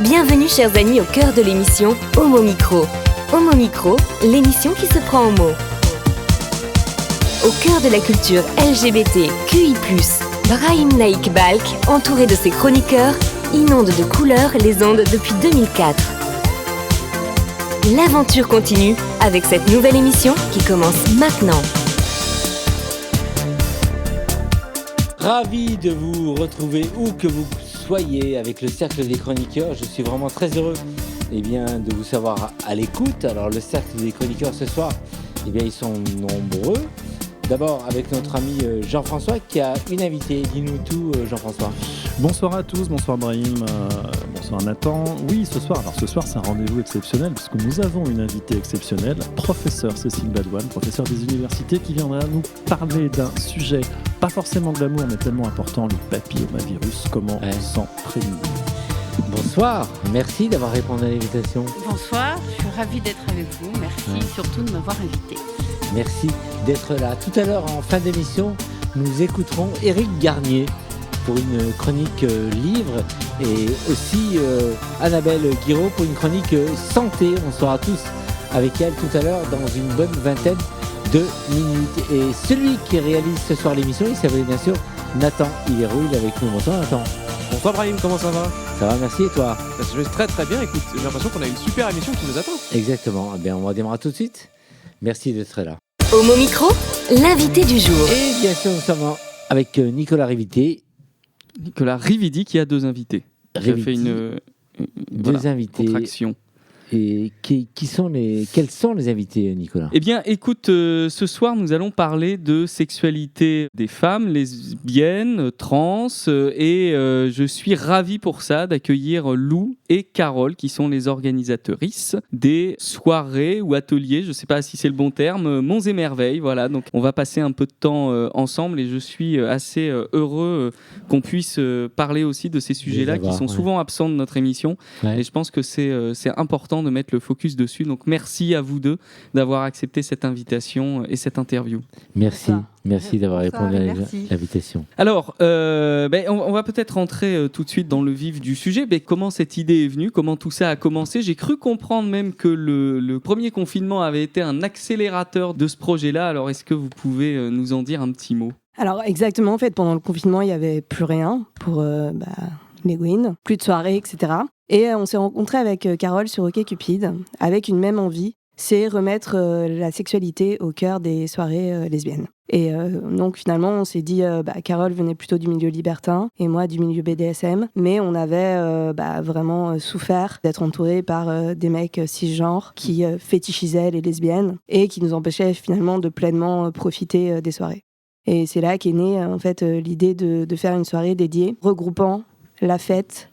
Bienvenue chers amis au cœur de l'émission Homo Micro. Homo Micro, l'émission qui se prend en mots. Au cœur de la culture LGBT, QI+, Brahim Naik Balk, entouré de ses chroniqueurs, inonde de couleurs les ondes depuis 2004. L'aventure continue avec cette nouvelle émission qui commence maintenant. Ravi de vous retrouver où que vous soyez avec le Cercle des Chroniqueurs. Je suis vraiment très heureux de vous savoir à l'écoute. Alors le Cercle des Chroniqueurs ce soir, ils sont nombreux. D'abord avec notre ami Jean-François qui a une invitée. Dis-nous tout Jean-François. Bonsoir à tous, bonsoir Brahim, bonsoir Nathan. Oui, ce soir c'est un rendez-vous exceptionnel parce que nous avons une invitée exceptionnelle, professeure Cécile Badouane, professeure des universités, qui viendra nous parler d'un sujet pas forcément de l'amour mais tellement important, le papillomavirus, comment s'en prémunir. Bonsoir, merci d'avoir répondu à l'invitation. Bonsoir, je suis ravie d'être avec vous, merci surtout de m'avoir invité. Merci d'être là. Tout à l'heure, en fin d'émission, nous écouterons Éric Garnier pour une chronique livre et aussi Annabelle Guiraud pour une chronique santé. On sera tous avec elle tout à l'heure dans une bonne vingtaine de minutes. Et celui qui réalise ce soir l'émission, il s'appelle bien sûr Nathan Hillerou. Il est avec nous. Bonsoir Nathan. Bonsoir Brahim, comment ça va ? Ça va, merci, et toi ? Je vais très très bien, écoute, j'ai l'impression qu'on a une super émission qui nous attend. Exactement, on va démarrer tout de suite. Merci d'être là. Homo Micro, l'invité du jour. Et bien sûr, nous sommes avec Nicolas Rivité. Nicolas Rividi qui a deux invités. Rividi, fait deux invités. Contraction. Et quels sont les invités, Nicolas ? Eh bien, écoute, ce soir, nous allons parler de sexualité des femmes, lesbiennes, trans, et je suis ravi pour ça d'accueillir Lou et Carole, qui sont les organisatrices des soirées ou ateliers, je ne sais pas si c'est le bon terme, Monts et Merveilles. Voilà, donc on va passer un peu de temps ensemble, et je suis assez heureux qu'on puisse parler aussi de ces sujets-là qui sont souvent absents de notre émission. Et je pense que c'est important de mettre le focus dessus. Donc merci à vous deux d'avoir accepté cette invitation et cette interview. Merci d'avoir répondu à l'invitation. Alors, on va peut-être rentrer tout de suite dans le vif du sujet. Comment cette idée est venue ? Comment tout ça a commencé ? J'ai cru comprendre même que le premier confinement avait été un accélérateur de ce projet-là. Alors, est-ce que vous pouvez nous en dire un petit mot ? Alors, exactement. En fait, pendant le confinement, il n'y avait plus rien pour les Gwyn, plus de soirées, etc. Et on s'est rencontrés avec Carole sur OkCupid, avec une même envie, c'est remettre la sexualité au cœur des soirées lesbiennes. Et donc finalement, on s'est dit, Carole venait plutôt du milieu libertin et moi du milieu BDSM, mais on avait vraiment souffert d'être entourés par des mecs cisgenres qui fétichisaient les lesbiennes et qui nous empêchaient finalement de pleinement profiter des soirées. Et c'est là qu'est née en fait l'idée de faire une soirée dédiée, regroupant la fête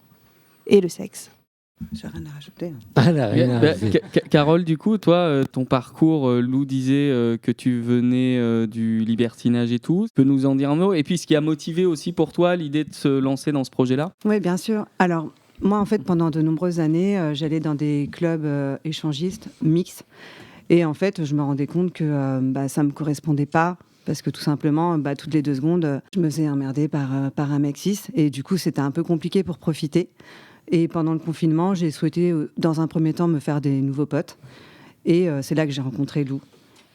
et le sexe. J'ai rien à rajouter. Carole, du coup, toi, ton parcours, Lou disait que tu venais du libertinage et tout. Tu peux nous en dire un mot ? Et puis, ce qui a motivé aussi pour toi l'idée de se lancer dans ce projet-là ? Oui, bien sûr. Alors, moi, en fait, pendant de nombreuses années, j'allais dans des clubs échangistes, mixtes. Et en fait, je me rendais compte que ça ne me correspondait pas. Parce que tout simplement, toutes les 2 secondes, je me faisais emmerder par un mec cis. Et du coup, c'était un peu compliqué pour profiter. Et pendant le confinement, j'ai souhaité, dans un premier temps, me faire des nouveaux potes. Et c'est là que j'ai rencontré Lou.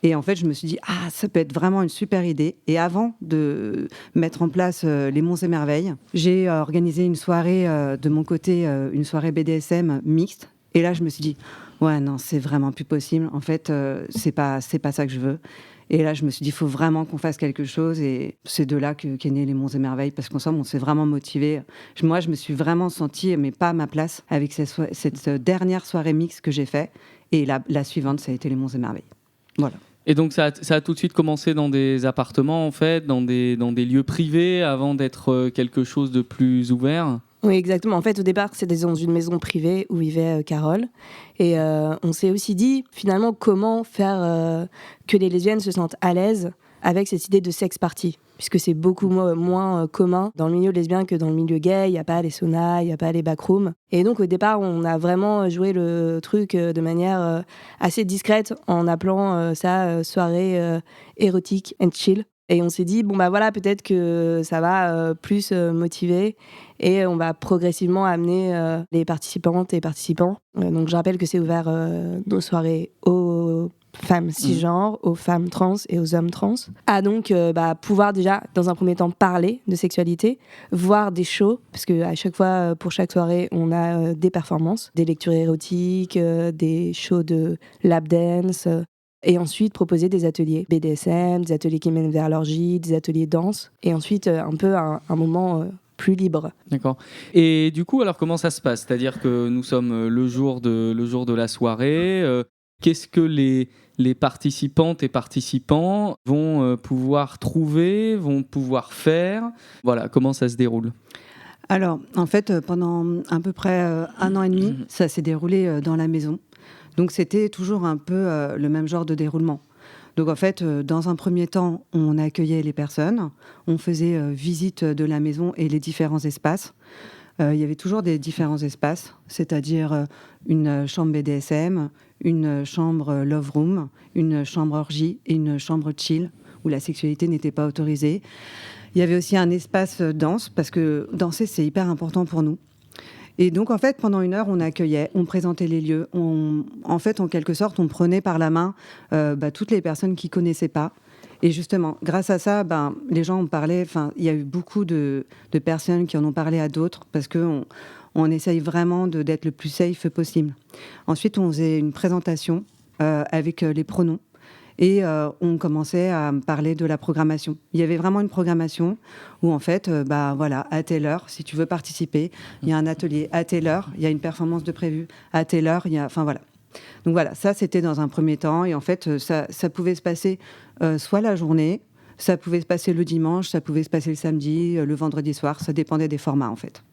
Et en fait, je me suis dit, ça peut être vraiment une super idée. Et avant de mettre en place les Monts et Merveilles, j'ai organisé une soirée, de mon côté, une soirée BDSM mixte. Et là, je me suis dit, ouais, non, c'est vraiment plus possible. En fait, c'est pas ça que je veux. Et là, je me suis dit, il faut vraiment qu'on fasse quelque chose. Et c'est de là qu'est né les Monts et Merveilles, parce qu'ensemble, on s'est vraiment motivés. Moi, je me suis vraiment sentie, mais pas à ma place, avec cette dernière soirée mixte que j'ai faite. Et la suivante, ça a été les Monts et Merveilles. Voilà. Et donc, ça a tout de suite commencé dans des appartements, en fait, dans des lieux privés, avant d'être quelque chose de plus ouvert ? Oui, exactement. En fait, au départ, c'était dans une maison privée où vivait Carole. Et on s'est aussi dit, finalement, comment faire que les lesbiennes se sentent à l'aise avec cette idée de sex party, puisque c'est beaucoup moins commun dans le milieu lesbien que dans le milieu gay. Il n'y a pas les saunas, il n'y a pas les backrooms. Et donc, au départ, on a vraiment joué le truc de manière assez discrète en appelant ça soirée érotique and chill. Et on s'est dit, bon bah voilà, peut-être que ça va plus motiver et on va progressivement amener les participantes et participants. Donc je rappelle que c'est ouvert nos soirées aux femmes cisgenres, aux femmes trans et aux hommes trans, à donc pouvoir déjà, dans un premier temps, parler de sexualité, voir des shows, parce qu'à chaque fois, pour chaque soirée, on a des performances, des lectures érotiques, des shows de lap dance, et ensuite proposer des ateliers BDSM, des ateliers qui mènent vers l'orgie, des ateliers danse, et ensuite un peu un moment plus libre. D'accord. Et du coup, alors comment ça se passe ? C'est-à-dire que nous sommes le jour de la soirée. Qu'est-ce que les participantes et participants vont pouvoir trouver, vont pouvoir faire ? Voilà, comment ça se déroule ? Alors, en fait, pendant à peu près 1 an et demi, ça s'est déroulé dans la maison. Donc, c'était toujours un peu le même genre de déroulement. Donc, en fait, dans un premier temps, on accueillait les personnes, on faisait visite de la maison et les différents espaces. Il y avait toujours des différents espaces, c'est-à-dire une chambre BDSM, une chambre love room, une chambre orgie et une chambre chill, où la sexualité n'était pas autorisée. Il y avait aussi un espace danse, parce que danser, c'est hyper important pour nous. Et donc, en fait, pendant 1 heure, on accueillait, on présentait les lieux. En fait, en quelque sorte, on prenait par la main toutes les personnes qui ne connaissaient pas. Et justement, grâce à ça, les gens en parlaient. Il y a eu beaucoup de personnes qui en ont parlé à d'autres, parce qu'on essaye vraiment d'être le plus safe possible. Ensuite, on faisait une présentation avec les pronoms. Et on commençait à parler de la programmation. Il y avait vraiment une programmation où, en fait, à telle heure, si tu veux participer, il y a un atelier. À telle heure, il y a une performance de prévue. À telle heure, il y a... Enfin, voilà. Donc voilà, ça, c'était dans un premier temps. Et en fait, ça pouvait se passer soit la journée, ça pouvait se passer le dimanche, ça pouvait se passer le samedi, le vendredi soir. Ça dépendait des formats, en fait.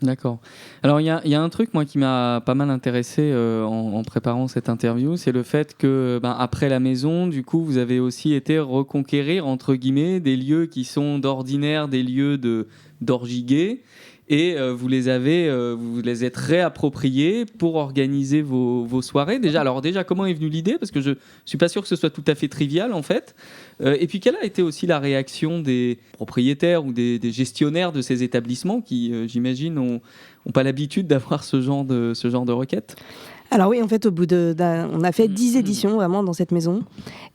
D'accord. Alors, il y a un truc, moi, qui m'a pas mal intéressé en préparant cette interview, c'est le fait que, après la maison, du coup, vous avez aussi été reconquérir, entre guillemets, des lieux qui sont d'ordinaire des lieux d'orgie gay, et vous les êtes réappropriés pour organiser vos soirées. Déjà, comment est venue l'idée ? Parce que je suis pas sûr que ce soit tout à fait trivial, en fait. Et puis, quelle a été aussi la réaction des propriétaires ou des gestionnaires de ces établissements qui, j'imagine, ont pas l'habitude d'avoir ce genre de requêtes ? Alors oui, en fait, on a fait 10 éditions vraiment dans cette maison.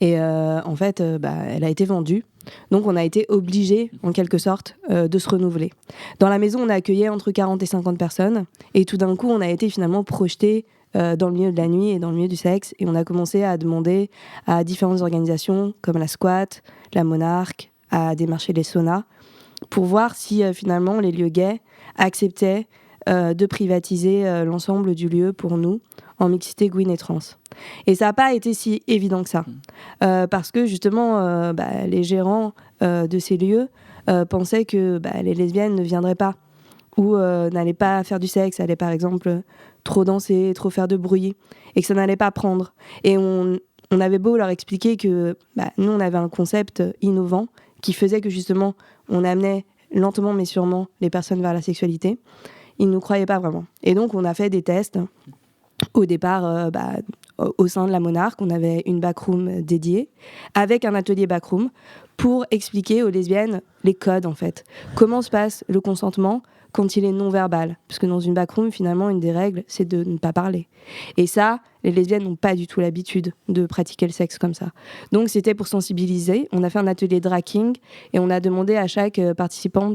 Et en fait, elle a été vendue. Donc on a été obligés, en quelque sorte, de se renouveler. Dans la maison, on a accueilli entre 40 et 50 personnes. Et tout d'un coup, on a été finalement projetés dans le milieu de la nuit et dans le milieu du sexe. Et on a commencé à demander à différentes organisations, comme la Squat, la Monarque, à démarcher les saunas, pour voir si finalement les lieux gays acceptaient de privatiser l'ensemble du lieu pour nous, en mixité Gwyn et trans. Et ça n'a pas été si évident que ça. Parce que justement, les gérants de ces lieux pensaient que les lesbiennes ne viendraient pas ou n'allaient pas faire du sexe, allaient par exemple trop danser, trop faire de bruit, et que ça n'allait pas prendre. Et on avait beau leur expliquer que nous, on avait un concept innovant qui faisait que justement, on amenait lentement mais sûrement les personnes vers la sexualité. Ils ne nous croyaient pas vraiment. Et donc, on a fait des tests. Au départ, au sein de la Monarque, on avait une backroom dédiée, avec un atelier backroom, pour expliquer aux lesbiennes les codes, en fait. Comment se passe le consentement quand il est non-verbal ? Parce que dans une backroom, finalement, une des règles, c'est de ne pas parler. Et ça, les lesbiennes n'ont pas du tout l'habitude de pratiquer le sexe comme ça. Donc, c'était pour sensibiliser. On a fait un atelier drag king, et on a demandé à chaque participant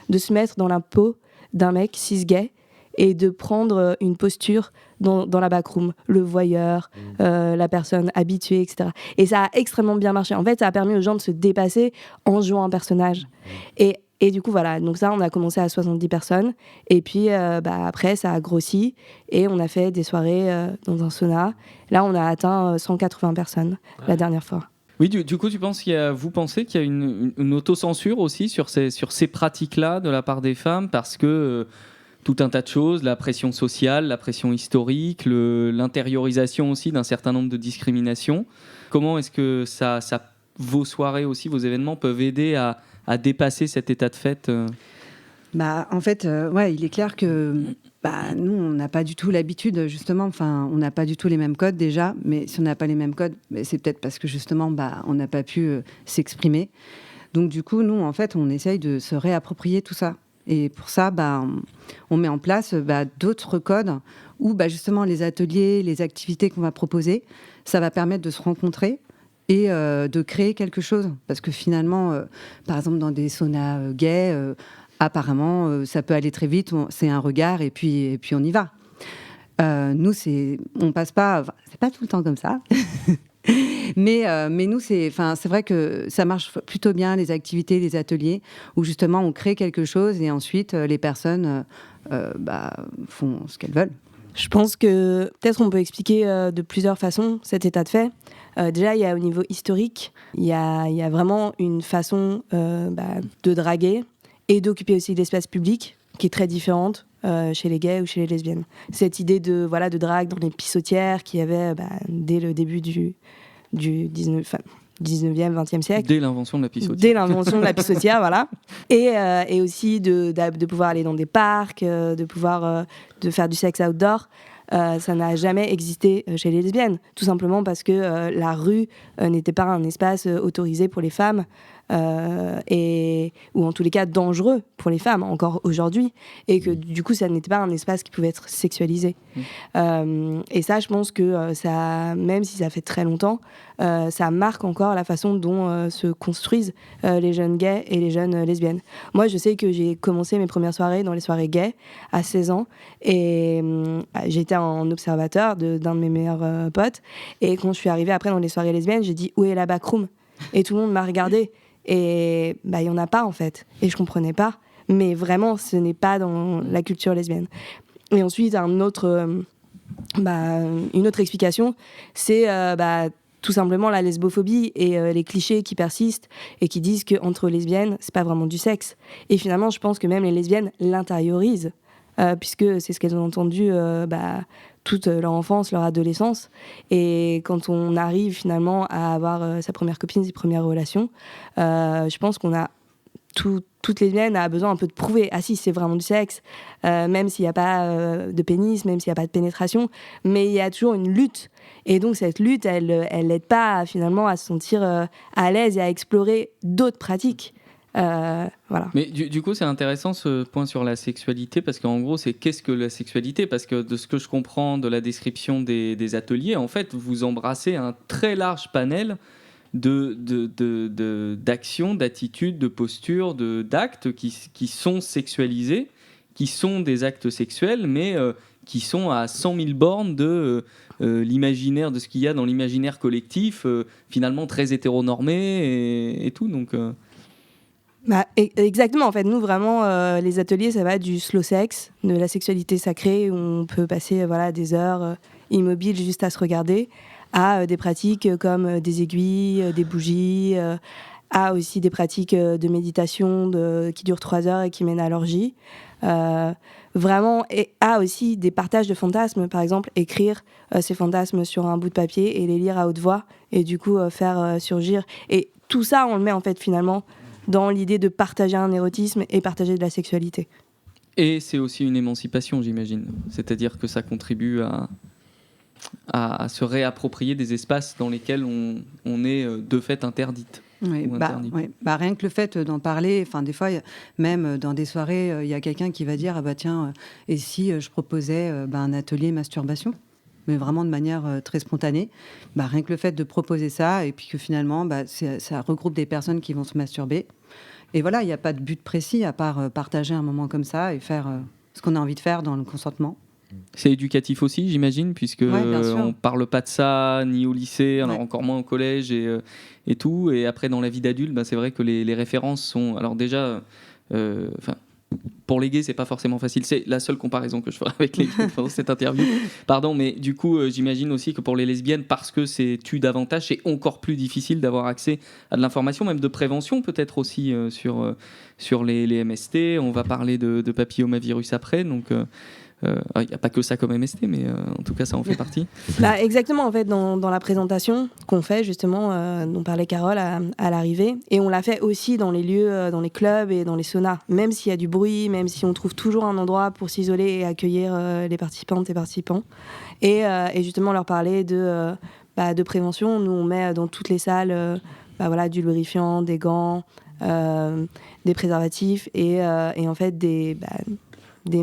de se mettre dans la peau d'un mec cis-gay, et de prendre une posture dans la backroom, le voyeur, la personne habituée, etc. Et ça a extrêmement bien marché. En fait, ça a permis aux gens de se dépasser en jouant un personnage. Et du coup, voilà. Donc ça, on a commencé à 70 personnes. Et puis, après, ça a grossi. Et on a fait des soirées dans un sauna. Là, on a atteint 180 personnes la dernière fois. Oui, du coup, vous pensez qu'il y a une autocensure aussi sur ces pratiques-là de la part des femmes, parce que tout un tas de choses, la pression sociale, la pression historique, l'intériorisation aussi d'un certain nombre de discriminations. Comment est-ce que vos soirées aussi, vos événements peuvent aider à dépasser cet état de fait ? En fait, il est clair que Nous, on n'a pas du tout l'habitude, justement, on n'a pas du tout les mêmes codes déjà, mais si on n'a pas les mêmes codes, c'est peut-être parce que justement, on n'a pas pu s'exprimer. Donc du coup, nous, en fait, on essaye de se réapproprier tout ça. Et pour ça, on met en place d'autres codes où justement les ateliers, les activités qu'on va proposer, ça va permettre de se rencontrer et de créer quelque chose. Parce que finalement, par exemple, dans des saunas gays, apparemment, ça peut aller très vite. C'est un regard et puis on y va. Nous, on passe pas. C'est pas tout le temps comme ça. mais nous, c'est vrai que ça marche plutôt bien, les activités, les ateliers, où justement on crée quelque chose et ensuite les personnes font ce qu'elles veulent. Je pense que peut-être on peut expliquer de plusieurs façons cet état de fait. Déjà, il y a au niveau historique, il y a vraiment une façon de draguer et d'occuper aussi l'espace public qui est très différente chez les gays ou chez les lesbiennes. Cette idée de drague dans les pissotières qu'il y avait dès le début du 19e, 20e siècle. Dès l'invention de la pissotière. Dès l'invention de la pissotière, voilà. Et aussi de pouvoir aller dans des parcs, de faire du sexe outdoor. Ça n'a jamais existé chez les lesbiennes, tout simplement parce que la rue n'était pas un espace autorisé pour les femmes, ou en tous les cas dangereux pour les femmes, encore aujourd'hui, et que du coup ça n'était pas un espace qui pouvait être sexualisé. Et ça, je pense que ça, même si ça fait très longtemps, ça marque encore la façon dont se construisent les jeunes gays et les jeunes lesbiennes. Moi, je sais que j'ai commencé mes premières soirées dans les soirées gays à 16 ans, et j'étais en observateur d'un de mes meilleurs potes, et quand je suis arrivée après dans les soirées lesbiennes, j'ai dit « Où est la backroom ?» Et tout le monde m'a regardée. Et il y en a pas en fait, et je comprenais pas, mais vraiment ce n'est pas dans la culture lesbienne. Et ensuite une autre explication, c'est tout simplement la lesbophobie et les clichés qui persistent et qui disent qu'entre lesbiennes c'est pas vraiment du sexe, et finalement je pense que même les lesbiennes l'intériorisent, puisque c'est ce qu'elles ont entendu toute leur enfance, leur adolescence. Et quand on arrive finalement à avoir sa première copine, ses premières relations, je pense qu'on a toute lesbienne a besoin un peu de prouver, si c'est vraiment du sexe, même s'il n'y a pas de pénis, même s'il n'y a pas de pénétration, mais il y a toujours une lutte. Et donc cette lutte, elle n'aide pas finalement à se sentir à l'aise et à explorer d'autres pratiques. Voilà. Mais du coup, c'est intéressant ce point sur la sexualité, parce qu'en gros, qu'est-ce que la sexualité ? Parce que de ce que je comprends de la description des ateliers, en fait, vous embrassez un très large panel d'actions, d'attitudes, de postures, d'actes qui sont sexualisés, qui sont des actes sexuels, mais qui sont à 100 000 bornes de l'imaginaire, de ce qu'il y a dans l'imaginaire collectif, finalement très hétéronormé et tout, donc... Exactement, en fait, nous vraiment les ateliers, ça va du slow sex, de la sexualité sacrée, où on peut passer des heures immobiles juste à se regarder, à des pratiques comme des aiguilles, des bougies, à aussi des pratiques de méditation qui durent 3 heures et qui mènent à l'orgie, vraiment, et à aussi des partages de fantasmes, par exemple écrire ces fantasmes sur un bout de papier et les lire à haute voix, et du coup faire surgir, et tout ça on le met en fait finalement dans l'idée de partager un érotisme et partager de la sexualité. Et c'est aussi une émancipation, j'imagine. C'est-à-dire que ça contribue à se réapproprier des espaces dans lesquels on est de fait interdite. Oui, rien que le fait d'en parler, des fois, même dans des soirées, il y a quelqu'un qui va dire tiens, et si je proposais un atelier masturbation, mais vraiment de manière très spontanée. Rien que le fait de proposer ça, et puis que finalement, ça regroupe des personnes qui vont se masturber. Et voilà, il n'y a pas de but précis à part partager un moment comme ça et faire ce qu'on a envie de faire dans le consentement. C'est éducatif aussi, j'imagine, puisque on ne parle pas de ça ni au lycée, alors encore moins au collège et tout. Et après, dans la vie d'adulte, c'est vrai que les références sont... Alors déjà... pour les gays, c'est pas forcément facile. C'est la seule comparaison que je ferai avec les gays pendant cette interview. Pardon, mais du coup, j'imagine aussi que pour les lesbiennes, parce que c'est tu davantage, c'est encore plus difficile d'avoir accès à de l'information, même de prévention peut-être aussi sur les MST. On va parler de papillomavirus après. Donc Il n'y a pas que ça comme MST, mais en tout cas, ça en fait partie. Bah, exactement, en fait, dans la présentation qu'on fait, justement, dont parlait Carole à l'arrivée, et on l'a fait aussi dans les lieux, dans les clubs et dans les saunas, même s'il y a du bruit, même si on trouve toujours un endroit pour s'isoler et accueillir les participantes et participants, et justement leur parler de prévention. Nous, on met dans toutes les salles du lubrifiant, des gants, des préservatifs et en fait des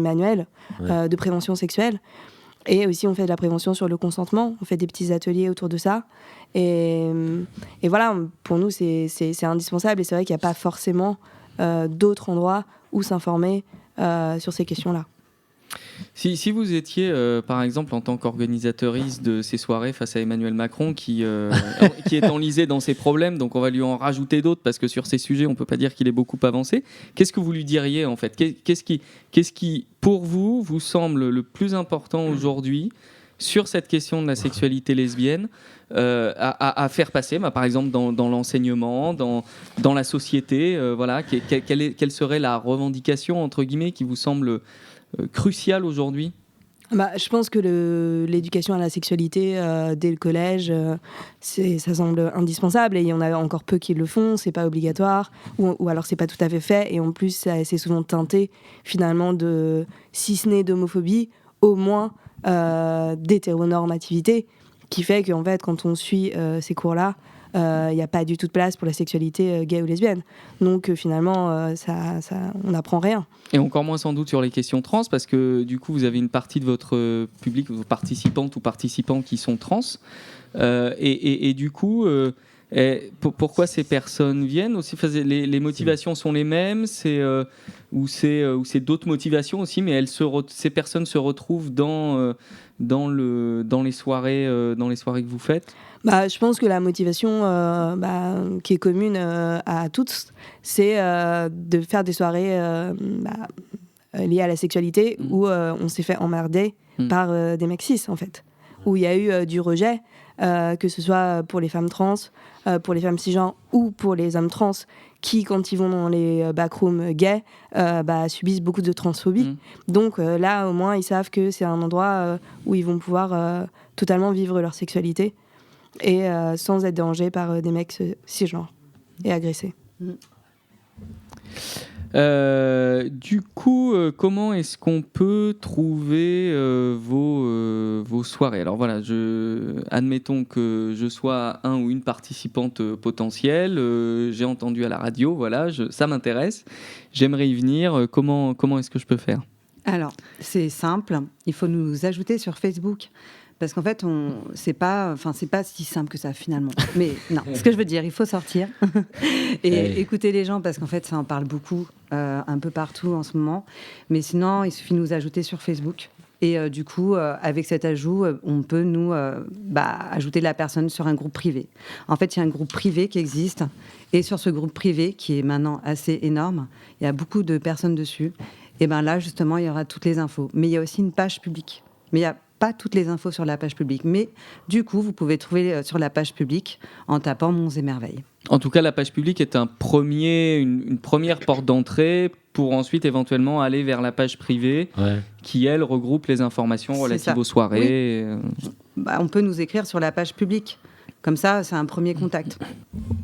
manuels de prévention sexuelle. Et aussi, on fait de la prévention sur le consentement. On fait des petits ateliers autour de ça. Et voilà, pour nous, c'est indispensable. Et c'est vrai qu'il n'y a pas forcément d'autres endroits où s'informer sur ces questions-là. Si vous étiez, par exemple, en tant qu'organisatrice de ces soirées face à Emmanuel Macron, qui est enlisé dans ses problèmes, donc on va lui en rajouter d'autres, parce que sur ces sujets, on ne peut pas dire qu'il est beaucoup avancé, qu'est-ce que vous lui diriez, en fait ? Qu'est-ce qui, pour vous, vous semble le plus important aujourd'hui sur cette question de la sexualité lesbienne à faire passer, par exemple, dans l'enseignement, dans la société, voilà, quelle serait la revendication, entre guillemets, qui vous semble crucial aujourd'hui ? Je pense que l'éducation à la sexualité dès le collège, ça semble indispensable, et il y en a encore peu qui le font, c'est pas obligatoire, ou alors c'est pas tout à fait fait, et en plus c'est souvent teinté finalement de, si ce n'est d'homophobie, au moins d'hétéronormativité, qui fait qu'en fait quand on suit ces cours-là, il n'y a pas du tout de place pour la sexualité gay ou lesbienne. Donc finalement, on n'apprend rien. Et encore moins sans doute sur les questions trans, parce que du coup, vous avez une partie de votre public, vos participantes ou participants qui sont trans. Et du coup, pourquoi ces personnes viennent aussi, les motivations sont les mêmes, ou c'est d'autres motivations aussi, mais ces personnes se retrouvent dans les soirées que vous faites ? Je pense que la motivation qui est commune à toutes, c'est de faire des soirées liées à la sexualité où on s'est fait emmerder par des mecs cis, en fait, où il y a eu du rejet, que ce soit pour les femmes trans, pour les femmes cisgenres ou pour les hommes trans, qui, quand ils vont dans les backrooms gays, subissent beaucoup de transphobie. Donc là, au moins, ils savent que c'est un endroit où ils vont pouvoir totalement vivre leur sexualité et sans être dérangés par des mecs cisgenres et agressés. Du coup, comment est-ce qu'on peut trouver vos soirées ? Alors voilà, admettons que je sois un ou une participante potentielle, j'ai entendu à la radio, voilà, ça m'intéresse, j'aimerais y venir, comment est-ce que je peux faire ? Alors, c'est simple, il faut nous ajouter sur Facebook. Parce qu'en fait, c'est pas si simple que ça finalement. Mais non, ce que je veux dire, il faut sortir et écouter les gens, parce qu'en fait, ça en parle beaucoup, un peu partout en ce moment. Mais sinon, il suffit de nous ajouter sur Facebook. Et du coup, avec cet ajout, on peut nous ajouter la personne sur un groupe privé. En fait, il y a un groupe privé qui existe. Et sur ce groupe privé, qui est maintenant assez énorme, il y a beaucoup de personnes dessus. Et bien là, justement, il y aura toutes les infos. Mais il y a aussi une page publique. Mais il y a pas toutes les infos sur la page publique, mais du coup, vous pouvez trouver sur la page publique en tapant Monts et Merveilles. En tout cas, la page publique est une première porte d'entrée pour ensuite éventuellement aller vers la page privée qui, elle, regroupe les informations relatives aux soirées. Oui. On peut nous écrire sur la page publique. Comme ça, c'est un premier contact.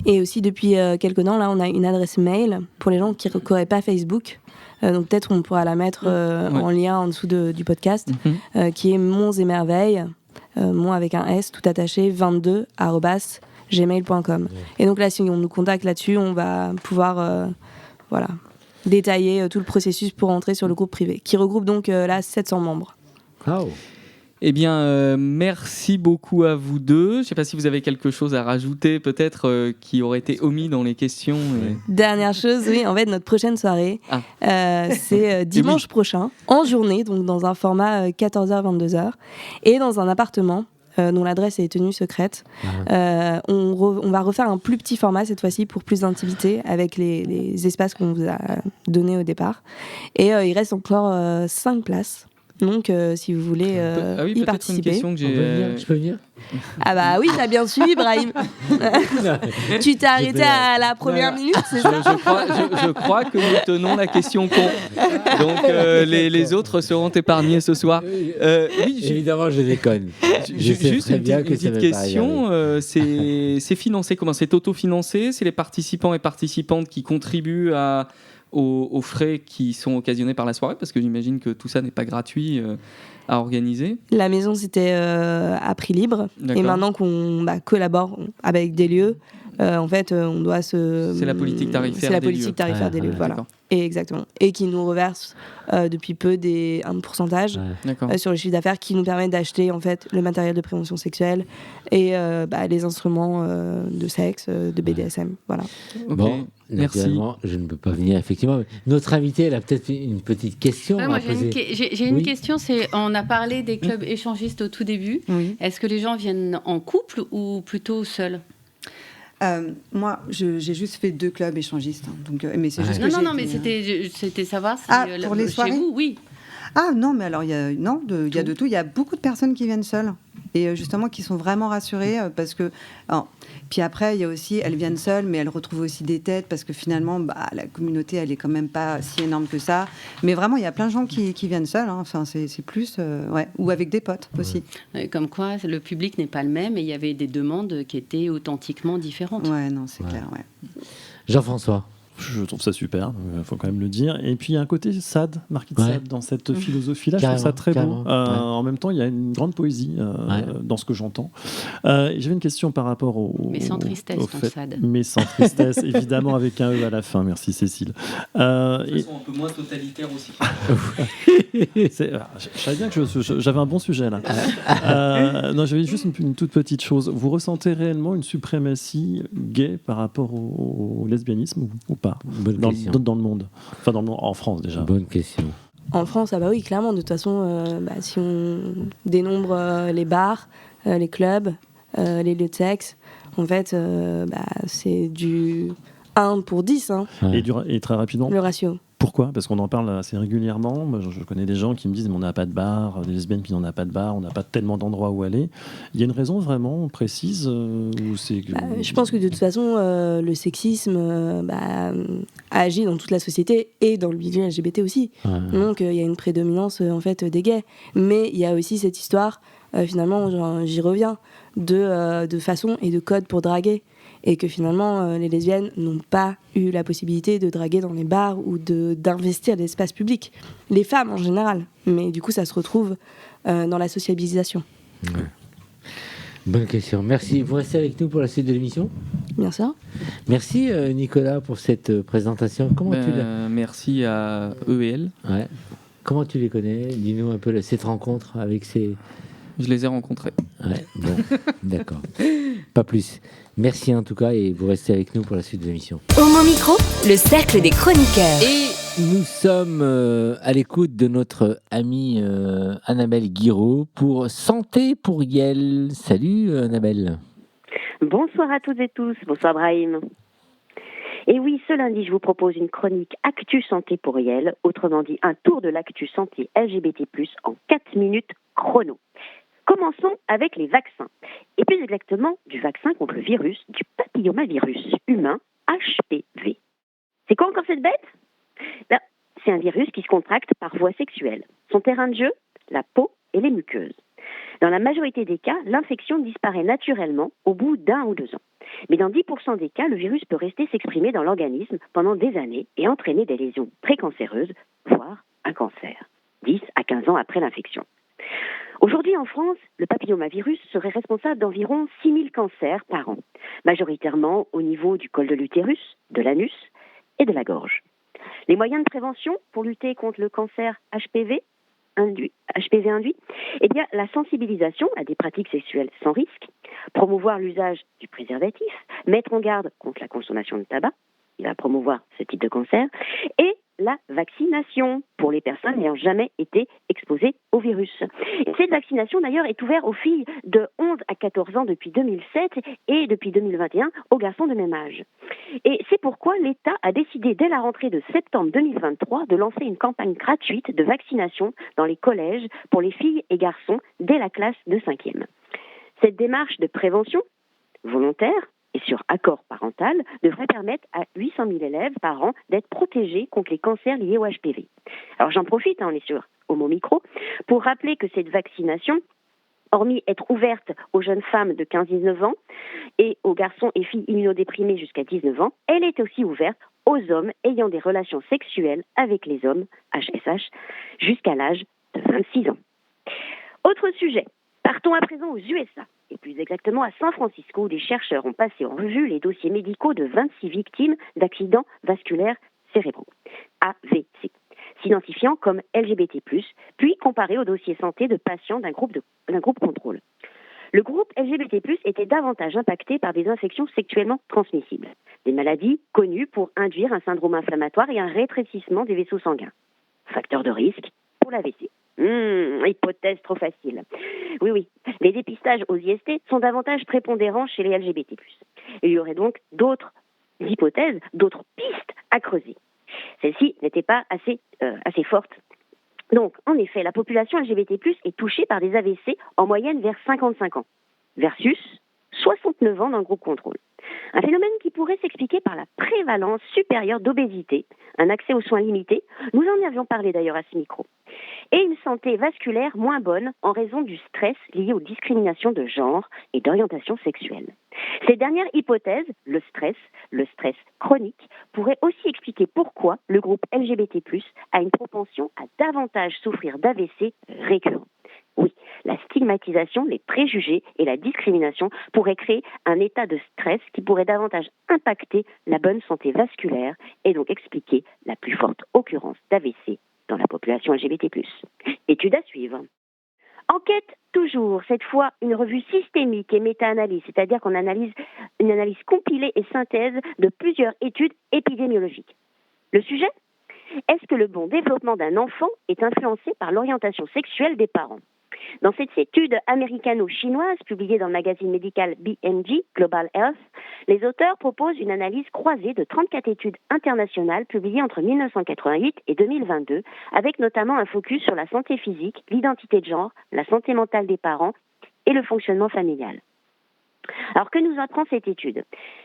Et aussi, depuis quelques temps, là, on a une adresse mail pour les gens qui ne connaissent pas Facebook. Donc peut-être on pourra la mettre en lien en dessous du podcast, qui est Monts et Merveilles, Monts avec un S, tout attaché, 22@gmail.com. Et donc là, si on nous contacte là-dessus, on va pouvoir détailler tout le processus pour entrer sur le groupe privé, qui regroupe donc là 700 membres. Oh. Eh bien, merci beaucoup à vous deux. Je ne sais pas si vous avez quelque chose à rajouter, peut-être, qui aurait été omis dans les questions. Dernière chose, oui, en fait, notre prochaine soirée, c'est dimanche prochain, en journée, donc dans un format 14h-22h, et dans un appartement dont l'adresse est tenue secrète. On va refaire un plus petit format cette fois-ci pour plus d'intimité avec les espaces qu'on vous a donnés au départ. Et il reste encore 5 places. Donc, si vous voulez Ah oui, y peut-être une participer. question que On peut venir, j'ai. je peux venir? Ah bah oui, t'as bien suivi, Brahim. Tu t'es arrêté à la première minute, c'est ça? Je crois que nous tenons la question con. Donc les autres seront épargnés ce soir. Oui, Évidemment, je déconne. Je sais juste très une bien petite, que ça une va petite pas question. C'est financé comment? C'est autofinancé? C'est les participants et participantes qui contribuent aux frais qui sont occasionnés par la soirée? Parce que j'imagine que tout ça n'est pas gratuit à organiser. La maison, c'était à prix libre. D'accord. Et maintenant qu'on collabore avec des lieux, en fait, on doit se... C'est la politique tarifaire C'est la des politique lieux. tarifaire des lieux, voilà. D'accord. Et exactement. Et qui nous reverse depuis peu un pourcentage Ouais. D'accord. sur le chiffre d'affaires qui nous permet d'acheter en fait le matériel de prévention sexuelle et les instruments de sexe, de BDSM. Voilà. Ok. Bon, Merci. naturellement, je ne peux pas venir, effectivement. Notre invité, elle a peut-être une petite question Ouais, à moi, j'ai poser. une Oui. question. On a parlé des clubs échangistes au tout début. Oui. Est-ce que les gens viennent en couple ou plutôt seuls? Moi, j'ai juste fait 2 clubs échangistes. Hein, donc, mais c'est juste Non, que non, j'ai non, mais été, c'était savoir si pour les chez soirées vous, oui. Ah non, mais alors il y a de tout. Il y a beaucoup de personnes qui viennent seules et justement qui sont vraiment rassurées parce que. Puis après, il y a aussi, elles viennent seules, mais elles retrouvent aussi des têtes parce que finalement, la communauté, elle est quand même pas si énorme que ça. Mais vraiment, il y a plein de gens qui viennent seuls. Hein. Enfin, c'est plus, ouais, ou avec des potes aussi. Comme quoi, le public n'est pas le même et il y avait des demandes qui étaient authentiquement différentes. Ouais, non, c'est clair. Ouais. Jean-François. Je trouve ça super, il faut quand même le dire. Et puis il y a un côté sad, marqué de Ouais. sad dans cette philosophie-là. Je Carrément, trouve ça très beau. carrément, ouais. En même temps, il y a une grande poésie dans ce que j'entends. J'avais une question par rapport au. Mais sans tristesse, au ton fait- sad. Mais sans tristesse, évidemment, avec un E à la fin. Merci Cécile. De toute façon, un peu moins totalitaire aussi. Je savais bien que j'avais un bon sujet là. Non, j'avais juste une toute petite chose. Vous ressentez réellement une suprématie gay par rapport au lesbianisme ou pas Bonne dans, question. dans le monde, enfin dans le monde, en France déjà. Bonne question. En France, ah bah oui, clairement. De toute façon, si on dénombre les bars, les clubs, les lieux de sexe, en fait, c'est du 1 pour 10, hein, Ouais. Et très rapidement, le ratio. pourquoi? Parce qu'on en parle assez régulièrement. Moi, je connais des gens qui me disent mais on n'a pas de bar, des lesbiennes qui n'en a pas de bar, on n'a pas tellement d'endroits où aller. Il y a une raison vraiment précise ou c'est Je pense que de toute façon, le sexisme agit dans toute la société et dans le milieu LGBT aussi. Ouais. Donc il y a une prédominance en fait des gays. Mais il y a aussi cette histoire, finalement, j'y reviens, de façon et de code pour draguer. Et que finalement, les lesbiennes n'ont pas eu la possibilité de draguer dans les bars ou d'investir l'espace public. Les femmes en général. Mais du coup, ça se retrouve dans la sociabilisation. Ouais. Bonne question. Merci. Vous restez avec nous pour la suite de l'émission. Bien sûr. Merci Nicolas pour cette présentation. Comment tu l'as Merci à eux et elles. Ouais. Comment tu les connais? Dis-nous un peu cette rencontre avec ces. Je les ai rencontrés. Ouais, bon, d'accord. Pas plus. Merci en tout cas et vous restez avec nous pour la suite de l'émission. Homo Micro, le cercle des chroniqueurs. Et nous sommes à l'écoute de notre amie Annabelle Guiraud pour Santé pour Yel. Salut Annabelle. Bonsoir à toutes et tous. Bonsoir Brahim. Et oui, ce lundi, je vous propose une chronique Actu Santé pour Yel, autrement dit un tour de l'actu santé LGBT+, en 4 minutes chrono. Commençons avec les vaccins, et plus exactement du vaccin contre le virus du papillomavirus humain HPV. C'est quoi encore cette bête? C'est un virus qui se contracte par voie sexuelle. Son terrain de jeu, la peau et les muqueuses. Dans la majorité des cas, l'infection disparaît naturellement au bout d'1 ou 2 ans. Mais dans 10% des cas, le virus peut rester s'exprimer dans l'organisme pendant des années et entraîner des lésions précancéreuses, voire un cancer, 10 à 15 ans après l'infection. Aujourd'hui, en France, le papillomavirus serait responsable d'environ 6000 cancers par an, majoritairement au niveau du col de l'utérus, de l'anus et de la gorge. Les moyens de prévention pour lutter contre le cancer HPV induit, eh bien, la sensibilisation à des pratiques sexuelles sans risque, promouvoir l'usage du préservatif, mettre en garde contre la consommation de tabac, il va promouvoir ce type de cancer, et la vaccination pour les personnes n'ayant jamais été exposées au virus. Et cette vaccination, d'ailleurs, est ouverte aux filles de 11 à 14 ans depuis 2007 et depuis 2021 aux garçons de même âge. Et c'est pourquoi l'État a décidé, dès la rentrée de septembre 2023, de lancer une campagne gratuite de vaccination dans les collèges pour les filles et garçons dès la classe de 5e. Cette démarche de prévention volontaire et sur accord parental devrait permettre à 800 000 élèves par an d'être protégés contre les cancers liés au HPV. Alors j'en profite, on est sur Homo Micro, pour rappeler que cette vaccination, hormis être ouverte aux jeunes femmes de 15-19 ans et aux garçons et filles immunodéprimés jusqu'à 19 ans, elle est aussi ouverte aux hommes ayant des relations sexuelles avec les hommes, HSH, jusqu'à l'âge de 26 ans. Autre sujet, partons à présent aux USA. Et plus exactement à San Francisco, où des chercheurs ont passé en revue les dossiers médicaux de 26 victimes d'accidents vasculaires cérébraux, AVC, s'identifiant comme LGBT+, puis comparé au dossier santé de patients d'un groupe contrôle. Le groupe LGBT+, était davantage impacté par des infections sexuellement transmissibles, des maladies connues pour induire un syndrome inflammatoire et un rétrécissement des vaisseaux sanguins. Facteur de risque pour l'AVC. Hypothèse trop facile. Oui. Les dépistages aux IST sont davantage prépondérants chez les LGBT+. Il y aurait donc d'autres hypothèses, d'autres pistes à creuser. Celle-ci n'était pas assez forte. Donc, en effet, la population LGBT+, est touchée par des AVC en moyenne vers 55 ans, versus 69 ans dans le groupe contrôle. Un phénomène qui pourrait s'expliquer par la prévalence supérieure d'obésité, un accès aux soins limité, nous en avions parlé d'ailleurs à ce micro, et une santé vasculaire moins bonne en raison du stress lié aux discriminations de genre et d'orientation sexuelle. Cette dernière hypothèse, le stress chronique, pourrait aussi expliquer pourquoi le groupe LGBT+, a une propension à davantage souffrir d'AVC récurrents. Oui, la stigmatisation, les préjugés et la discrimination pourraient créer un état de stress qui pourrait davantage impacter la bonne santé vasculaire et donc expliquer la plus forte occurrence d'AVC dans la population LGBT+. Étude à suivre. Enquête toujours, cette fois une revue systémique et méta-analyse, c'est-à-dire qu'on analyse une analyse compilée et synthèse de plusieurs études épidémiologiques. Le sujet ? Est-ce que le bon développement d'un enfant est influencé par l'orientation sexuelle des parents ? Dans cette étude américano-chinoise publiée dans le magazine médical BMJ, Global Health, les auteurs proposent une analyse croisée de 34 études internationales publiées entre 1988 et 2022, avec notamment un focus sur la santé physique, l'identité de genre, la santé mentale des parents et le fonctionnement familial. Alors, que nous apprend cette étude ?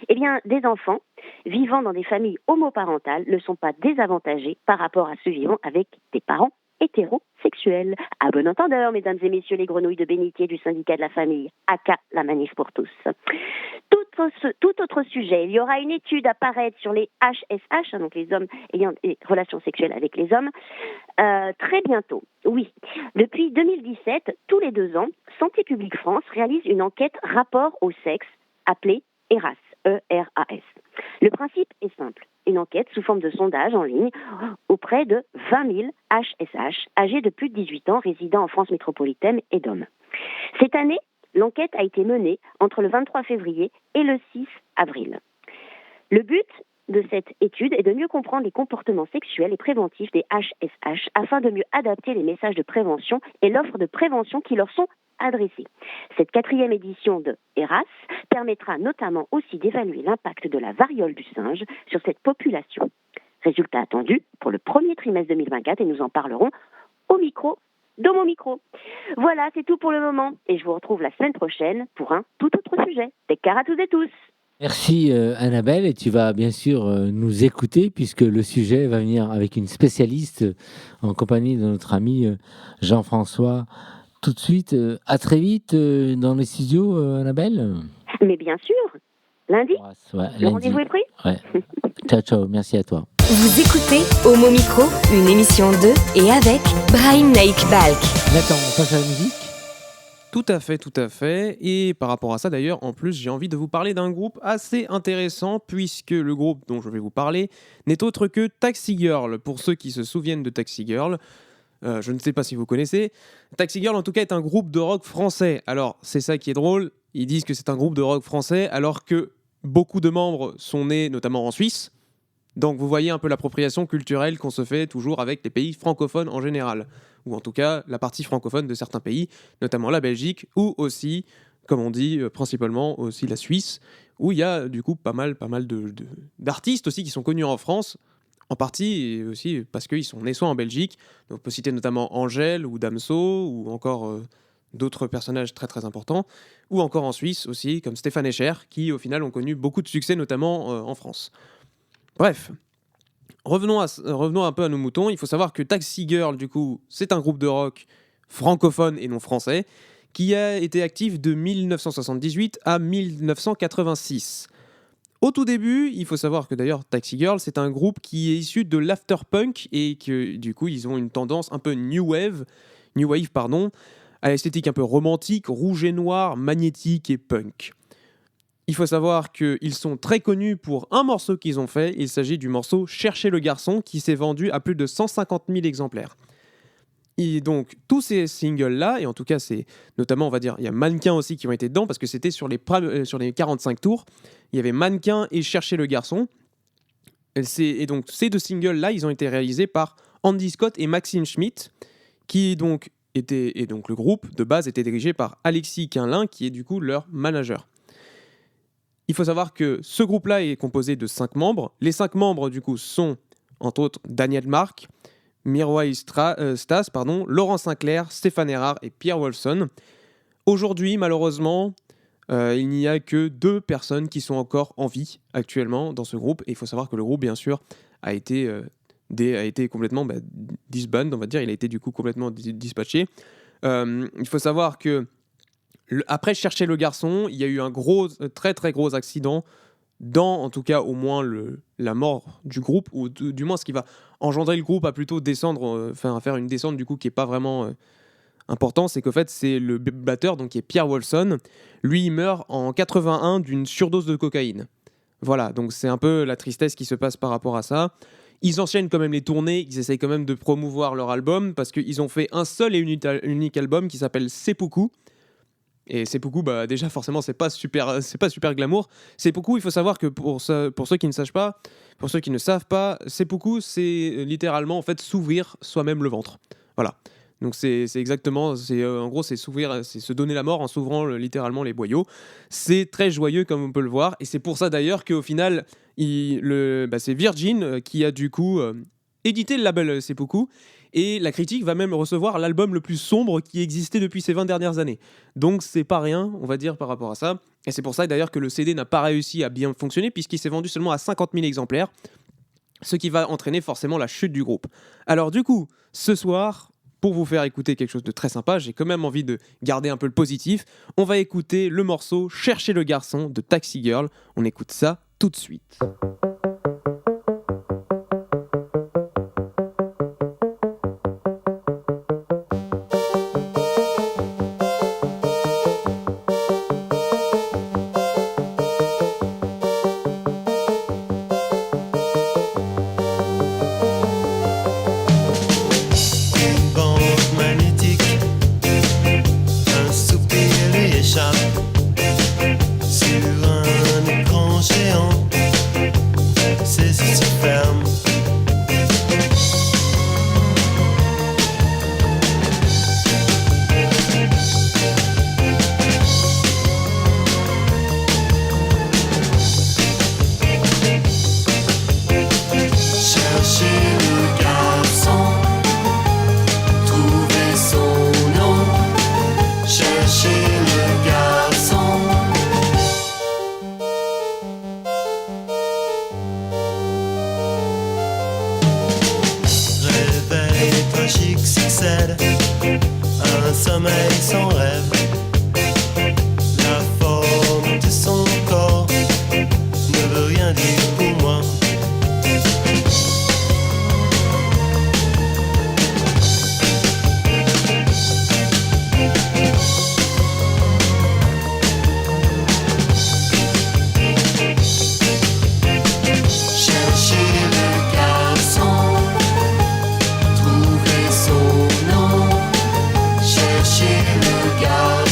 Eh bien, des enfants vivant dans des familles homoparentales ne sont pas désavantagés par rapport à ceux vivant avec des parents hétérosexuels. À bon entendeur, mesdames et messieurs les grenouilles de bénitier du syndicat de la famille, aka la manif pour tous. Tout autre sujet, il y aura une étude à paraître sur les HSH, donc les hommes ayant des relations sexuelles avec les hommes, très bientôt. Oui, depuis 2017, tous les 2 ans, Santé publique France réalise une enquête rapport au sexe appelée ERAS, E-R-A-S. Le principe est simple, une enquête sous forme de sondage en ligne auprès de 20 000 HSH âgés de plus de 18 ans résidant en France métropolitaine et d'hommes. Cette année, l'enquête a été menée entre le 23 février et le 6 avril. Le but de cette étude est de mieux comprendre les comportements sexuels et préventifs des HSH afin de mieux adapter les messages de prévention et l'offre de prévention qui leur sont adressés. Cette 4e édition de ERAS permettra notamment aussi d'évaluer l'impact de la variole du singe sur cette population. Résultat attendu pour le premier trimestre 2024 et nous en parlerons au micro d'Homo Micro. Voilà, c'est tout pour le moment et je vous retrouve la semaine prochaine pour un tout autre sujet. Take care à tous et tous. Merci Annabelle, et tu vas bien sûr nous écouter puisque le sujet va venir avec une spécialiste en compagnie de notre ami Jean-François. Tout de suite, à très vite dans les studios, Annabelle. Mais bien sûr, lundi, ouais, le rendez-vous est pris. Ouais. Ciao, merci à toi. Vous écoutez Homo Micro, une émission de et avec Brahim Naik Balk. Nathan, on passe à la musique ? Tout à fait. Et par rapport à ça, d'ailleurs, en plus, j'ai envie de vous parler d'un groupe assez intéressant, puisque le groupe dont je vais vous parler n'est autre que Taxi Girl. Pour ceux qui se souviennent de Taxi Girl, je ne sais pas si vous connaissez. Taxi Girl, en tout cas, est un groupe de rock français. Alors, c'est ça qui est drôle. Ils disent que c'est un groupe de rock français, alors que beaucoup de membres sont nés notamment en Suisse. Donc vous voyez un peu l'appropriation culturelle qu'on se fait toujours avec les pays francophones en général, ou en tout cas la partie francophone de certains pays, notamment la Belgique, ou aussi, comme on dit, principalement aussi la Suisse, où il y a du coup pas mal d'artistes aussi qui sont connus en France, en partie et aussi parce qu'ils sont nés soit en Belgique, donc on peut citer notamment Angèle ou Damso, ou encore d'autres personnages très très importants, ou encore en Suisse aussi, comme Stéphane Escher, qui au final ont connu beaucoup de succès, notamment en France. Bref, revenons un peu à nos moutons. Il faut savoir que Taxi Girl, du coup, c'est un groupe de rock francophone et non français, qui a été actif de 1978 à 1986. Au tout début, il faut savoir que d'ailleurs Taxi Girl, c'est un groupe qui est issu de l'afterpunk et que du coup, ils ont une tendance un peu new wave, à l'esthétique un peu romantique, rouge et noir, magnétique et punk. Il faut savoir qu'ils sont très connus pour un morceau qu'ils ont fait. Il s'agit du morceau « Chercher le garçon » qui s'est vendu à plus de 150 000 exemplaires. Et donc, tous ces singles-là, et en tout cas, c'est notamment, on va dire, il y a Mannequin aussi qui ont été dedans, parce que c'était sur les 45 tours. Il y avait Mannequin et Chercher le garçon. Et donc, ces deux singles-là, ils ont été réalisés par Andy Scott et Maxime Schmidt, et donc le groupe, de base, était dirigé par Alexis Quinlin, qui est du coup leur manager. Il faut savoir que ce groupe-là est composé de 5 membres. Les 5 membres, du coup, sont, entre autres, Daniel Marc, Mirwais Stas, Laurent Sinclair, Stéphane Erard et Pierre Wolfson. Aujourd'hui, malheureusement, il n'y a que 2 personnes qui sont encore en vie actuellement dans ce groupe. Et il faut savoir que le groupe, bien sûr, a été complètement disband, on va dire. Il a été du coup complètement dispatché. Il faut savoir que après Chercher le garçon, il y a eu un très très gros accident dans, en tout cas, au moins la mort du groupe, ou du moins ce qui va engendrer le groupe à plutôt descendre, faire une descente du coup qui est pas vraiment important, c'est qu'en fait c'est le batteur, donc qui est Pierre Wolfson, lui il meurt en 81 d'une surdose de cocaïne. Voilà, donc c'est un peu la tristesse qui se passe par rapport à ça. Ils enchaînent quand même les tournées, ils essayent quand même de promouvoir leur album, parce qu'ils ont fait un seul et unique album qui s'appelle Seppuku. Et Seppuku, déjà forcément c'est pas super glamour. Seppuku, il faut savoir que pour ceux qui ne savent pas, Seppuku c'est littéralement en fait s'ouvrir soi-même le ventre. Voilà. Donc c'est exactement, en gros c'est s'ouvrir, c'est se donner la mort en s'ouvrant littéralement les boyaux. C'est très joyeux comme on peut le voir, et c'est pour ça d'ailleurs qu'au final c'est Virgin qui a du coup édité le label Seppuku. Et la critique va même recevoir l'album le plus sombre qui existait depuis ces 20 dernières années. Donc c'est pas rien, on va dire, par rapport à ça. Et c'est pour ça d'ailleurs que le CD n'a pas réussi à bien fonctionner, puisqu'il s'est vendu seulement à 50 000 exemplaires, ce qui va entraîner forcément la chute du groupe. Alors du coup, ce soir, pour vous faire écouter quelque chose de très sympa, j'ai quand même envie de garder un peu le positif. On va écouter le morceau « Chercher le garçon » de Taxi Girl. On écoute ça tout de suite. Sur un écran géant, sommeil sans rêve. La forme de son corps ne veut rien dire pour moi. God.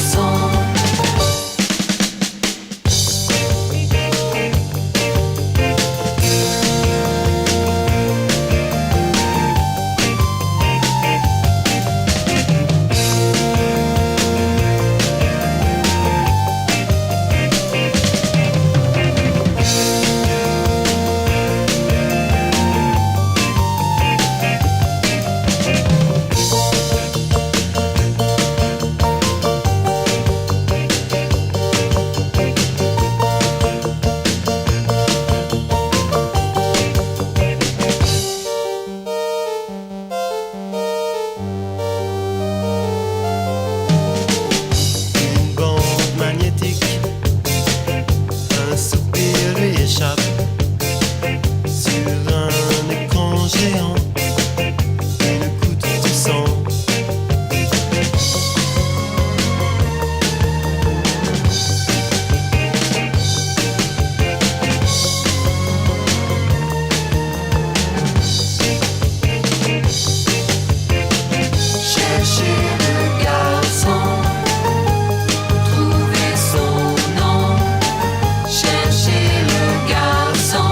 géant qui nous coûte du sang. Cherchez le garçon, trouvez son nom. Cherchez le garçon.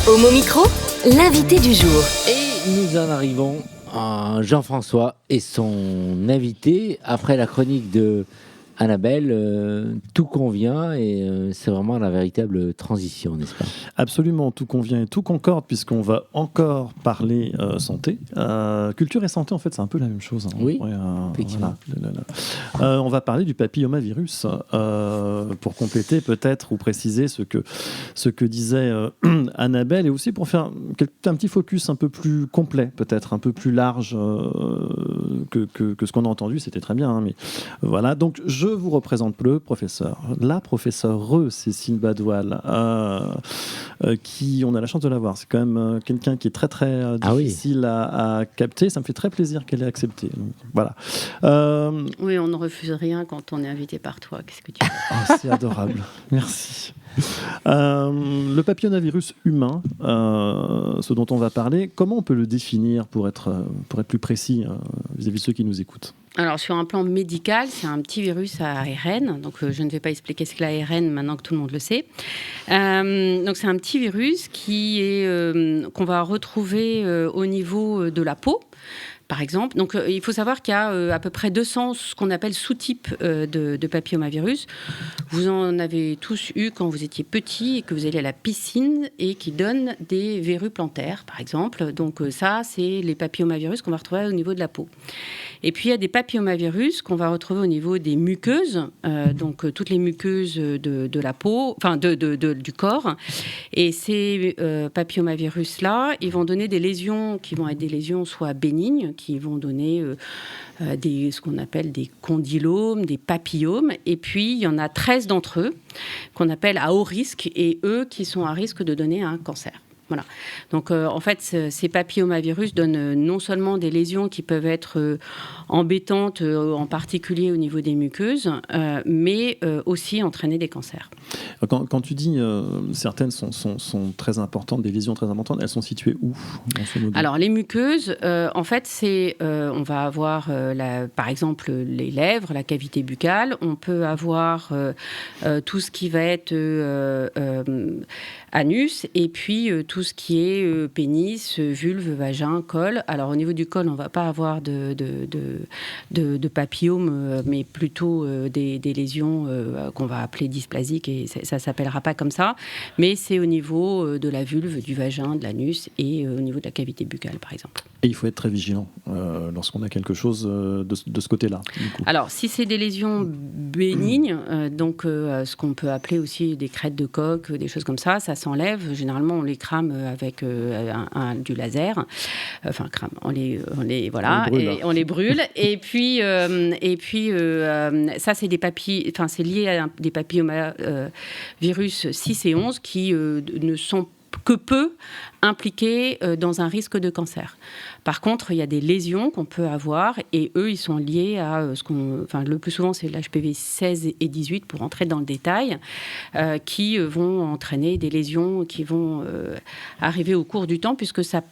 Homo Micro, l'invité du jour. Et nous en arrivons à Jean-François et son invité. Après la chronique de Annabelle, tout convient et c'est vraiment la véritable transition, n'est-ce pas? Absolument, tout convient et tout concorde, puisqu'on va encore parler santé. Culture et santé, en fait, c'est un peu la même chose. Hein. Oui, Ouais, effectivement. voilà. On va parler du papillomavirus, pour compléter peut-être ou préciser ce que disait Annabelle, et aussi pour faire un petit focus un peu plus complet, peut-être un peu plus large que ce qu'on a entendu. C'était très bien, hein, mais voilà. Donc, je vous représente la professeure Cécile Badoil, qui, on a la chance de l'avoir. C'est quand même quelqu'un qui est très très difficile à capter. Ça me fait très plaisir qu'elle ait accepté. Donc, voilà. Oui, on ne refuse rien quand on est invité par toi. Qu'est-ce que tu veux? Oh, c'est adorable. Merci. Le papillomavirus humain, ce dont on va parler, comment on peut le définir pour être plus précis vis-à-vis de ceux qui nous écoutent? Alors, sur un plan médical, c'est un petit virus à ARN. Donc, je ne vais pas expliquer ce que l'ARN maintenant que tout le monde le sait. Donc, c'est un petit virus qu'on va retrouver au niveau de la peau, par exemple. Donc, il faut savoir qu'il y a à peu près 200 ce qu'on appelle sous-types de papillomavirus. Vous en avez tous eu quand vous étiez petit et que vous allez à la piscine et qui donnent des verrues plantaires, par exemple. Donc, ça, c'est les papillomavirus qu'on va retrouver au niveau de la peau. Et puis, il y a des papillomavirus qu'on va retrouver au niveau des muqueuses, donc toutes les muqueuses de la peau, enfin du corps. Et ces papillomavirus-là, ils vont donner des lésions qui vont être des lésions soit bénignes, qui vont donner ce qu'on appelle des condylomes, des papillomes. Et puis, il y en a 13 d'entre eux qu'on appelle à haut risque et eux qui sont à risque de donner un cancer. Voilà. Donc, en fait, ces papillomavirus donnent non seulement des lésions qui peuvent être embêtantes, en particulier au niveau des muqueuses, mais aussi entraîner des cancers. Quand tu dis certaines sont très importantes, des lésions très importantes, elles sont situées où? Alors, les muqueuses, en fait, on va avoir, par exemple, les lèvres, la cavité buccale. On peut avoir tout ce qui va être anus, et puis tout ce qui est pénis, vulve, vagin, col. Alors, au niveau du col, on ne va pas avoir de papillomes, mais plutôt des lésions qu'on va appeler dysplasiques, et ça ne s'appellera pas comme ça, mais c'est au niveau de la vulve, du vagin, de l'anus, et au niveau de la cavité buccale, par exemple. Et il faut être très vigilant lorsqu'on a quelque chose de ce côté-là. Alors, si c'est des lésions bénignes, donc ce qu'on peut appeler aussi des crêtes de coq, des choses comme ça s'enlève. Généralement, on les crame avec du laser. Enfin, crame. On les brûle. Et puis, ça, c'est c'est lié à des papillomavirus 6 et 11 qui ne sont que peu impliqués dans un risque de cancer. Par contre, il y a des lésions qu'on peut avoir et eux, ils sont liés à le plus souvent, c'est l'HPV 16 et 18 pour entrer dans le détail, qui vont entraîner des lésions qui vont arriver au cours du temps, puisque ça,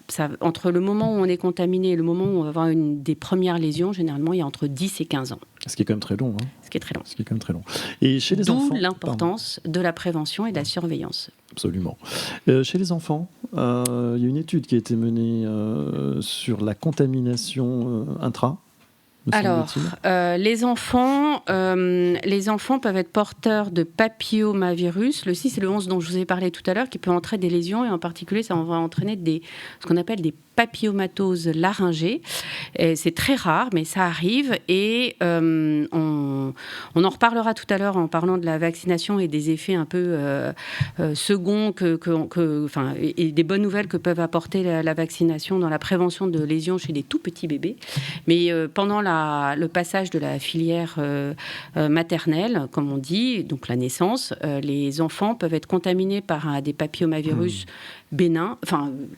entre le moment où on est contaminé et le moment où on va avoir une des premières lésions, généralement, il y a entre 10 et 15 ans. Ce qui est quand même très long. Ce qui est très long. Ce qui est quand même très long. Et chez les enfants, d'où l'importance de la prévention et de la surveillance. Absolument. Chez les enfants, il y a une étude qui a été menée sur la contamination intra. Alors, les enfants peuvent être porteurs de papillomavirus, le 6 et le 11 dont je vous ai parlé tout à l'heure, qui peut entraîner des lésions, et en particulier, ça va entraîner ce qu'on appelle des papillomatoses laryngées. Et c'est très rare, mais ça arrive, et on en reparlera tout à l'heure en parlant de la vaccination et des effets un peu seconds et des bonnes nouvelles que peuvent apporter la vaccination dans la prévention de lésions chez des tout petits bébés. Mais pendant le passage de la filière maternelle, comme on dit, donc la naissance, les enfants peuvent être contaminés par des papillomavirus bénins,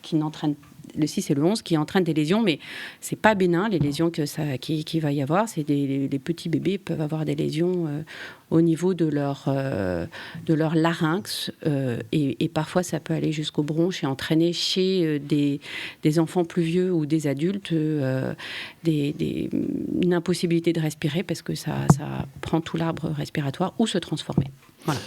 qui n'entraînent le 6 et le 11 qui entraînent des lésions, mais c'est pas bénin les lésions qu'il va y avoir. C'est les petits bébés peuvent avoir des lésions au niveau de leur larynx et parfois ça peut aller jusqu'aux bronches et entraîner chez des enfants plus vieux ou des adultes une impossibilité de respirer parce que ça prend tout l'arbre respiratoire ou se transformer. Voilà.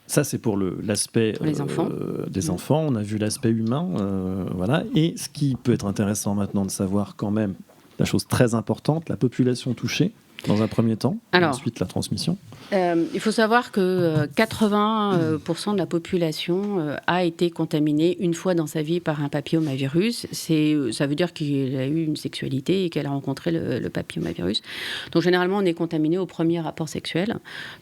Ça, c'est pour l'aspect des enfants. On a vu l'aspect humain. Voilà. Et ce qui peut être intéressant maintenant de savoir quand même, la chose très importante, la population touchée, dans un premier temps, et ensuite la transmission. Il faut savoir que 80% de la population a été contaminée une fois dans sa vie par un papillomavirus. Ça veut dire qu'elle a eu une sexualité et qu'elle a rencontré le papillomavirus. Donc généralement, on est contaminé au premier rapport sexuel.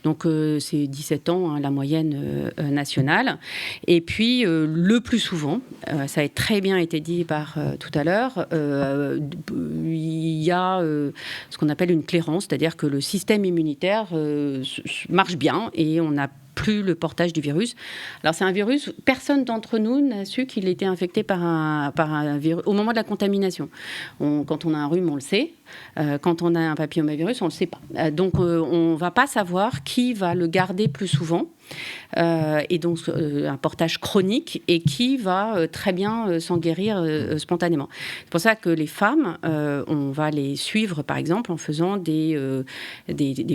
Donc c'est 17 ans, la moyenne nationale. Et puis, le plus souvent, ça a très bien été dit par tout à l'heure, il y a ce qu'on appelle une clairance, c'est-à-dire que le système immunitaire marche bien et on n'a plus le portage du virus. Alors c'est un virus, personne d'entre nous n'a su qu'il était infecté par un virus au moment de la contamination. Quand on a un rhume, on le sait. Quand on a un papillomavirus, on ne le sait pas. Donc on ne va pas savoir qui va le garder plus souvent. Et donc un portage chronique et qui va très bien s'en guérir spontanément. C'est pour ça que les femmes, on va les suivre par exemple en faisant des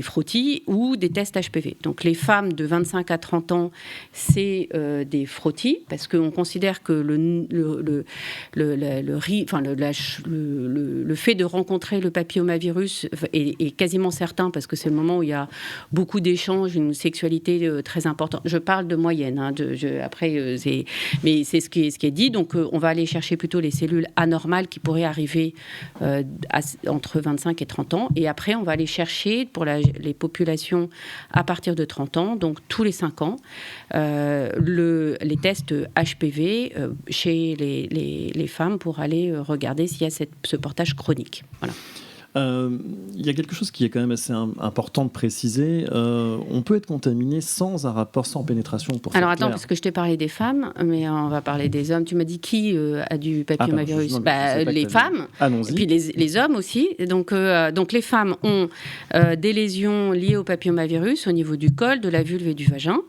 frottis ou des tests HPV. Donc les femmes de 25 à 30 ans, c'est des frottis parce qu'on considère que le fait de rencontrer le papillomavirus est quasiment certain parce que c'est le moment où il y a beaucoup d'échanges, une sexualité très importante. Je parle de moyenne, mais c'est ce qui est dit. Donc, on va aller chercher plutôt les cellules anormales qui pourraient arriver entre 25 et 30 ans. Et après, on va aller chercher pour les populations à partir de 30 ans, donc tous les 5 ans, les tests HPV chez les femmes pour aller regarder s'il y a ce portage chronique. Voilà. Il y a quelque chose qui est quand même assez important de préciser. On peut être contaminé sans un rapport, sans pénétration. Alors attends, parce que je t'ai parlé des femmes, mais on va parler des hommes. Tu m'as dit qui a du papillomavirus ? Les femmes, et puis les hommes aussi. Donc les femmes ont des lésions liées au papillomavirus au niveau du col, de la vulve et du vagin,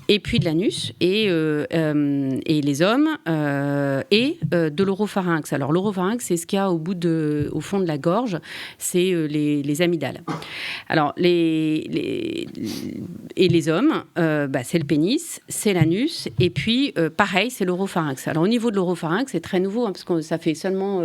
et puis de l'anus, et les hommes, et de l'oropharynx. Alors l'oropharynx, c'est ce qu'il y a au fond de la gorge. C'est les amygdales. Alors, les hommes, c'est le pénis, c'est l'anus, et puis, pareil, c'est l'oropharynx. Alors, au niveau de l'oropharynx, c'est très nouveau, parce que ça fait seulement...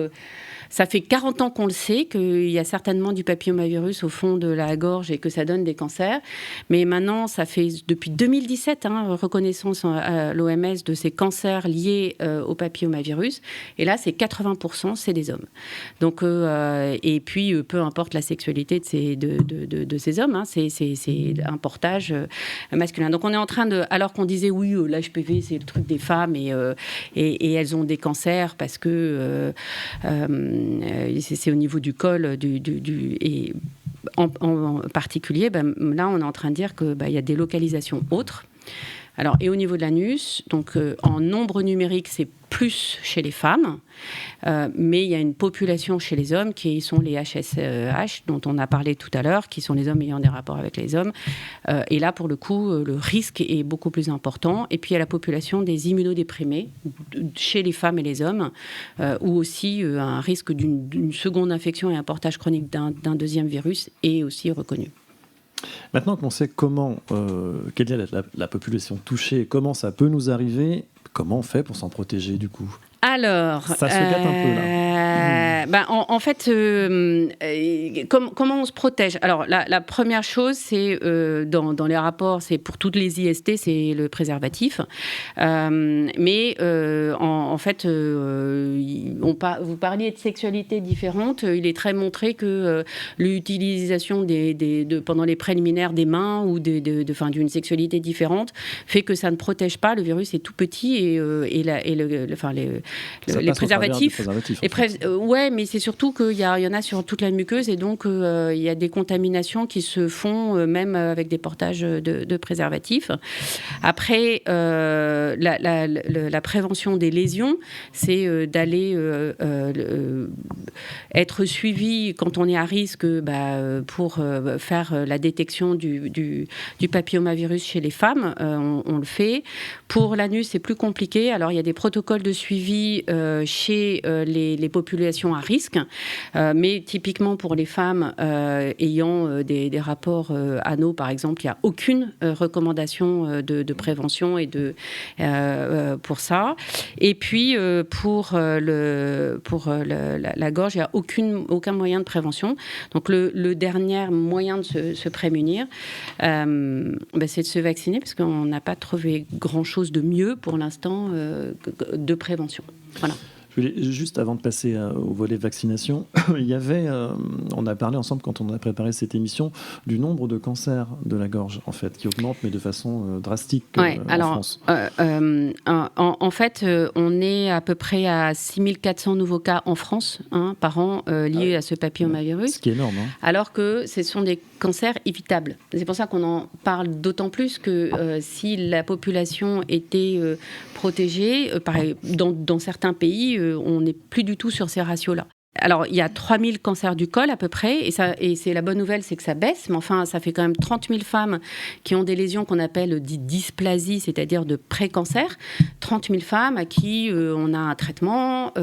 Ça fait 40 ans qu'on le sait, qu'il y a certainement du papillomavirus au fond de la gorge et que ça donne des cancers. Mais maintenant, ça fait depuis 2017, reconnaissance à l'OMS de ces cancers liés au papillomavirus. Et là, c'est 80%, c'est des hommes. Donc, et puis, peu importe la sexualité de ces hommes, c'est un portage masculin. Donc, on est en train de... Alors qu'on disait, oui, l'HPV, c'est le truc des femmes et elles ont des cancers parce que... c'est au niveau du col et en particulier, là on est en train de dire qu'il y a des localisations autres Alors, et au niveau de l'anus, donc en nombre numérique, c'est plus chez les femmes, mais il y a une population chez les hommes qui sont les HSH, dont on a parlé tout à l'heure, qui sont les hommes ayant des rapports avec les hommes. Et là, pour le coup, le risque est beaucoup plus important. Et puis, il y a la population des immunodéprimés, chez les femmes et les hommes, où aussi un risque d'une seconde infection et un portage chronique d'un deuxième virus est aussi reconnu. Maintenant qu'on sait quelle est la population touchée, comment ça peut nous arriver, comment on fait pour s'en protéger du coup ? Alors, ça se gâte un peu là. En fait, comment on se protège ? Alors, la première chose, c'est dans les rapports, c'est pour toutes les IST, c'est le préservatif. Mais en fait, vous parliez de sexualité différente. Il est très montré que l'utilisation pendant les préliminaires des mains ou d'une sexualité différente fait que ça ne protège pas. Le virus est tout petit et les préservatifs. Ouais, mais c'est surtout qu'il y en a sur toute la muqueuse et donc il y a des contaminations qui se font même avec des portages de préservatifs. Après, la prévention des lésions, c'est d'aller être suivi quand on est à risque pour faire la détection du papillomavirus chez les femmes. On le fait. Pour l'anus, c'est plus compliqué. Alors, il y a des protocoles de suivi chez les populations à risque, mais typiquement pour les femmes ayant des rapports anaux, par exemple, il n'y a aucune recommandation de prévention et pour ça. Et puis, pour la gorge, il n'y a aucun moyen de prévention. Donc, le dernier moyen de se prémunir, c'est de se vacciner, parce qu'on n'a pas trouvé grand-chose de mieux pour l'instant de prévention. Voilà. Je voulais, juste avant de passer au volet vaccination, il y avait, on a parlé ensemble quand on a préparé cette émission, du nombre de cancers de la gorge, en fait, qui augmente, mais de façon drastique en France. En fait, on est à peu près à 6400 nouveaux cas en France par an liés à ce papillomavirus. Ce qui est énorme. Alors que ce sont des cancers évitables. C'est pour ça qu'on en parle d'autant plus que si la population était protégée, dans certains pays, on n'est plus du tout sur ces ratios-là. Alors, il y a 3000 cancers du col à peu près, et c'est la bonne nouvelle, c'est que ça baisse, mais enfin, ça fait quand même 30 000 femmes qui ont des lésions qu'on appelle dysplasie, c'est-à-dire de pré-cancer. 30 000 femmes à qui on a un traitement,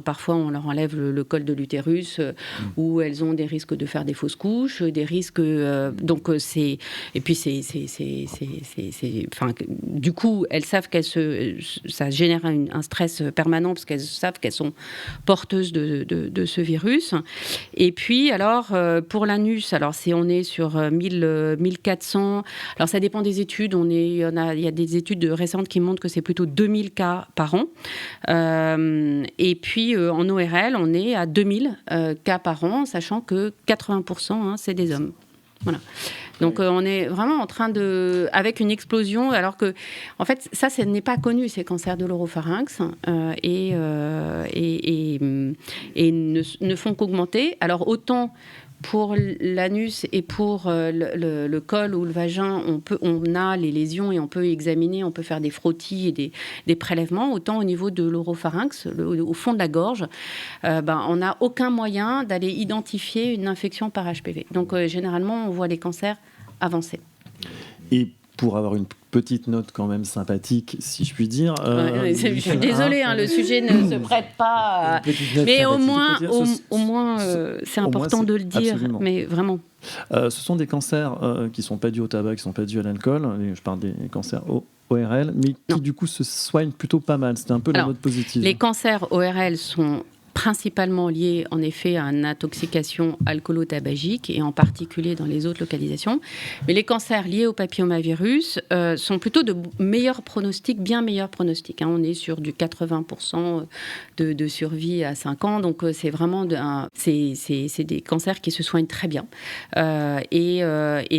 parfois on leur enlève le col de l'utérus, ou elles ont des risques de faire des fausses couches, des risques, du coup, elles savent ça génère un stress permanent parce qu'elles savent qu'elles sont porteuses de ce virus. Et puis, alors, pour l'anus, on est sur 1400. Alors, ça dépend des études. Il y a des études récentes qui montrent que c'est plutôt 2000 cas par an. Et puis, en ORL, on est à 2000 cas par an, sachant que 80%, c'est des hommes. Voilà. Donc on est vraiment en train avec une explosion, alors que en fait ça n'est pas connu, ces cancers de l'oropharynx et ne font qu'augmenter. Alors autant pour l'anus et pour le col ou le vagin, on a les lésions et on peut examiner, on peut faire des frottis et des prélèvements. Autant au niveau de l'oropharynx, au fond de la gorge, on n'a aucun moyen d'aller identifier une infection par HPV. Donc généralement, on voit les cancers avancés. Et pour avoir une petite note quand même sympathique, si je puis dire. Je suis désolée, le sujet ne se prête pas. Mais au moins, c'est important de le dire. Absolument. Mais vraiment. Ce sont des cancers qui ne sont pas dus au tabac, qui ne sont pas dus à l'alcool. Je parle des cancers ORL, mais qui du coup se soignent plutôt pas mal. C'était un peu la note positive. Les cancers ORL sont principalement liés en effet à une intoxication alcoolo-tabagique et en particulier dans les autres localisations. Mais les cancers liés au papillomavirus sont plutôt de meilleurs pronostics, bien meilleurs pronostics. On est sur du 80% de survie à 5 ans, donc c'est vraiment c'est des cancers qui se soignent très bien. Et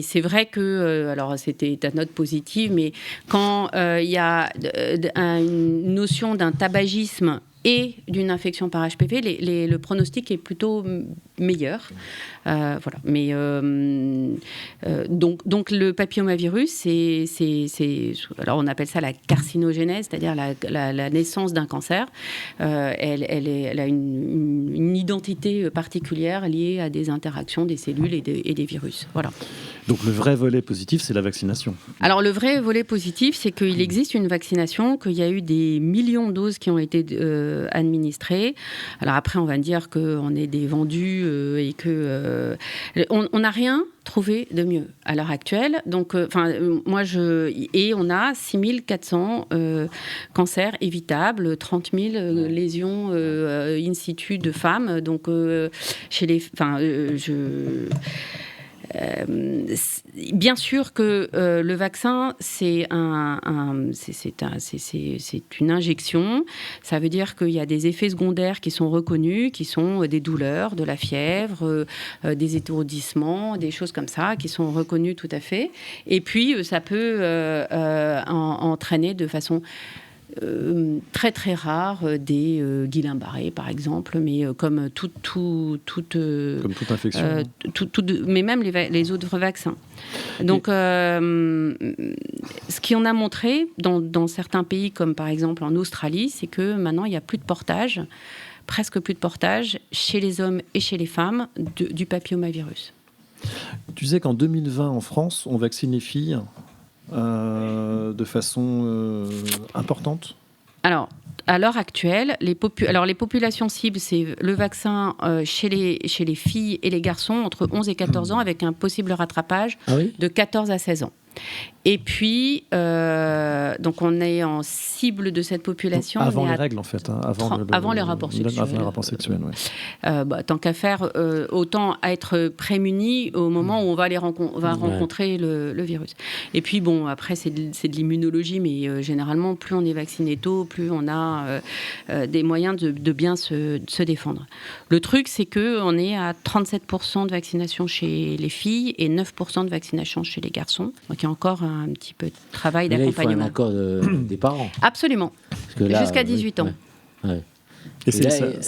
c'est vrai que, alors c'était ta note positive, mais quand il y a une notion d'un tabagisme et d'une infection par HPV, le pronostic est plutôt meilleure. Voilà. Mais donc le papillomavirus, alors on appelle ça la carcinogénèse, c'est-à-dire la naissance d'un cancer. Elle a une identité particulière liée à des interactions des cellules et des virus. Voilà. Donc le vrai volet positif, c'est la vaccination. Alors le vrai volet positif, c'est qu'il existe une vaccination, qu'il y a eu des millions de doses qui ont été administrées. Alors après, on va dire qu'on est des vendus et que on n'a rien trouvé de mieux à l'heure actuelle. Donc, et on a 6400 cancers évitables, 30 000 lésions in situ de femmes. Donc, bien sûr que le vaccin, c'est une injection. Ça veut dire qu'il y a des effets secondaires qui sont reconnus, qui sont des douleurs, de la fièvre, des étourdissements, des choses comme ça, qui sont reconnus tout à fait. Et puis, ça peut entraîner de façon très très rare des Guillain-Barré par exemple, mais comme toute infection, mais même les autres vaccins. Donc ce qu'on a montré dans certains pays comme par exemple en Australie, c'est que maintenant il n'y a plus de portage, presque plus de portage chez les hommes et chez les femmes du papillomavirus. Tu sais qu'en 2020 en France on vaccine les filles de façon importante? Alors, à l'heure actuelle, les populations cibles, c'est le vaccin chez les filles et les garçons entre 11 et 14 ans avec un possible rattrapage de 14 à 16 ans. Et puis, donc on est en cible de cette population. Avant les règles, en fait. Avant les rapports sexuels. Avant les rapports sexuels, oui. Tant qu'à faire, autant être prémuni au moment où on va rencontrer le virus. Et puis, bon, après, c'est de l'immunologie, mais généralement, plus on est vacciné tôt, plus on a des moyens de bien se défendre. Le truc, c'est qu'on est à 37% de vaccination chez les filles et 9% de vaccination chez les garçons. Donc, il y a encore un petit peu de travail d'accompagnement. Il faut un accord des parents. Absolument. Jusqu'à 18 ans. Ouais. Et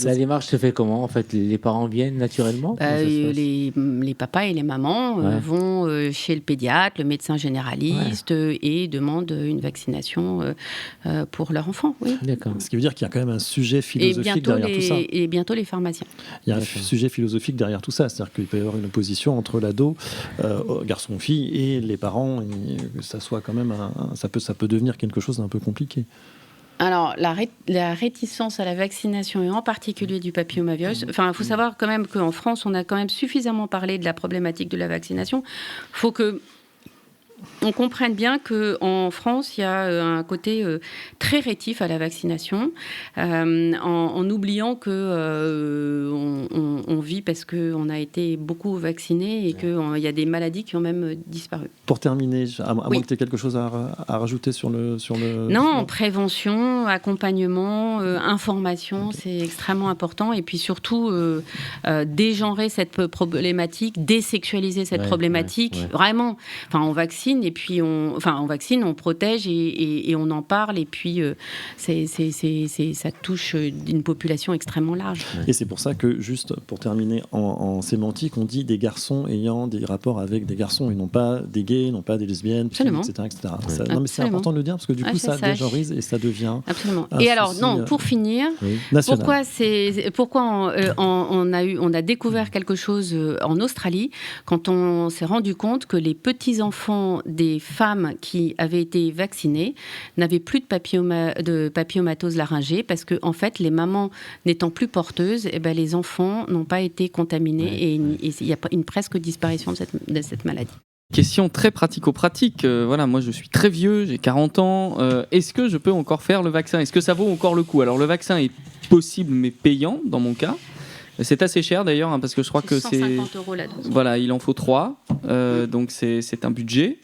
la démarche se fait comment? En fait, les parents viennent naturellement? Les papas et les mamans vont chez le pédiatre, le médecin généraliste et demandent une vaccination pour leur enfant. Oui. D'accord. Ce qui veut dire qu'il y a quand même un sujet philosophique derrière tout ça. Et bientôt les pharmaciens. Il y a un sujet philosophique derrière tout ça. C'est-à-dire qu'il peut y avoir une opposition entre l'ado, garçon-fille, et les parents. Et que ça soit quand même ça peut devenir quelque chose d'un peu compliqué. Alors, la réticence à la vaccination, et en particulier du papillomavirus, il faut savoir quand même qu'en France, on a quand même suffisamment parlé de la problématique de la vaccination. Il faut qu'on comprenne bien qu'en France, il y a un côté très rétif à la vaccination, en oubliant qu'on vit parce qu'on a été beaucoup vaccinés et qu'il y a des maladies qui ont même disparu. Pour terminer, à moins que tu aies quelque chose à rajouter sur le... Non, prévention, accompagnement, information, c'est extrêmement important. Et puis surtout, dégenrer cette problématique, désexualiser cette problématique. Vraiment, on vaccine et puis on vaccine, on protège et on en parle. Et puis, ça touche une population extrêmement large. Et c'est pour ça que, juste pour terminer en sémantique, on dit des garçons ayant des rapports avec des garçons et non pas des gays, non pas des lesbiennes, etc. Non, mais c'est important de le dire parce que du coup, ça dégenrise et ça devient. Absolument. Et alors, pour finir, pourquoi on a découvert quelque chose en Australie quand on s'est rendu compte que les petits-enfants des femmes qui avaient été vaccinées n'avaient plus de papillomatose laryngée parce que, en fait, les mamans n'étant plus porteuses, les enfants n'ont pas été contaminés et il y a une presque disparition de cette maladie. Question très pratico-pratique. Moi, je suis très vieux, j'ai 40 ans. Est-ce que je peux encore faire le vaccin? Est-ce que ça vaut encore le coup? Alors, le vaccin est possible, mais payant, dans mon cas. C'est assez cher, d'ailleurs, parce que je crois que c'est... 150 € la dose. Voilà, il en faut 3. Donc, c'est un budget.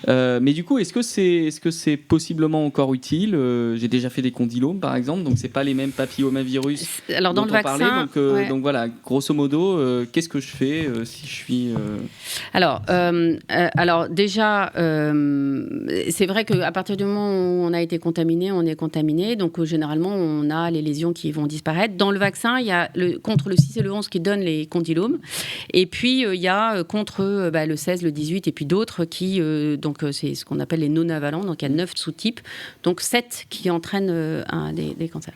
Mais du coup, est-ce que c'est possiblement encore utile? J'ai déjà fait des condylomes, par exemple, donc c'est pas les mêmes papillomavirus Alors dans dont le on parlait. vaccin, Donc voilà, grosso modo, qu'est-ce que je fais si je suis... Alors déjà, c'est vrai qu'à partir du moment où on a été contaminé, on est contaminé. Donc généralement, on a les lésions qui vont disparaître. Dans le vaccin, il y a contre le 6 et le 11 qui donnent les condylomes. Et puis, il y a contre le 16, le 18 et puis d'autres qui... donc c'est ce qu'on appelle les non-avalents. Donc il y a 9 sous-types. Donc 7 qui entraînent des cancers.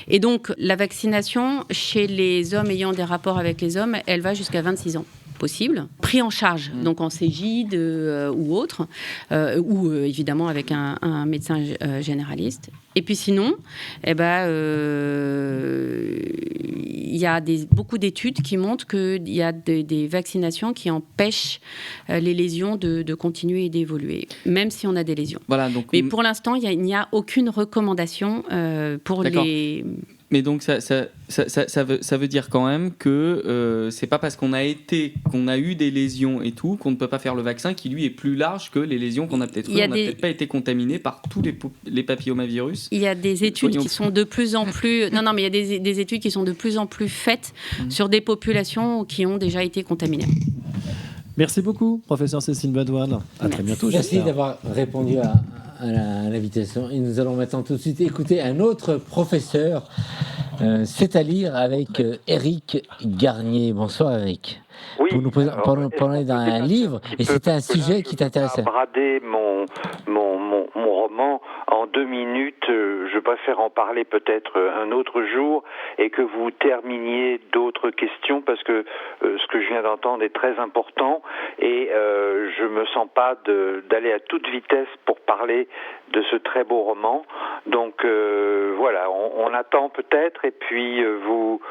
Et donc la vaccination chez les hommes ayant des rapports avec les hommes, elle va jusqu'à 26 ans. Possible, pris en charge, donc en Cégide ou autre, ou évidemment avec un médecin généraliste. Et puis sinon, il y a beaucoup d'études qui montrent qu'il y a des vaccinations qui empêchent les lésions de continuer et d'évoluer, même si on a des lésions. Voilà, donc, mais pour l'instant, il n'y a aucune recommandation pour les... Mais donc ça veut dire quand même que c'est pas parce qu'on a eu des lésions et tout qu'on ne peut pas faire le vaccin qui lui est plus large que les lésions qu'on a peut-être eues. On n'a peut-être pas été contaminé par tous les papillomavirus. Il y a des études qui sont de plus en plus mais il y a des études qui sont de plus en plus faites sur des populations qui ont déjà été contaminées. Merci beaucoup, professeur Cécile Badoil. À très bientôt. Merci d'avoir répondu à l'invitation. Et nous allons maintenant tout de suite écouter un autre professeur. C'est à lire avec Éric Garnier. Bonsoir Éric. Oui, pour nous parler d'un livre, et c'était un sujet qui t'intéressait. Brader mon roman en 2 minutes. Je préfère en parler peut-être un autre jour et que vous terminiez d'autres questions parce que ce que je viens d'entendre est très important et je me sens pas d'aller à toute vitesse pour parler de ce très beau roman. Donc voilà, on attend peut-être et puis vous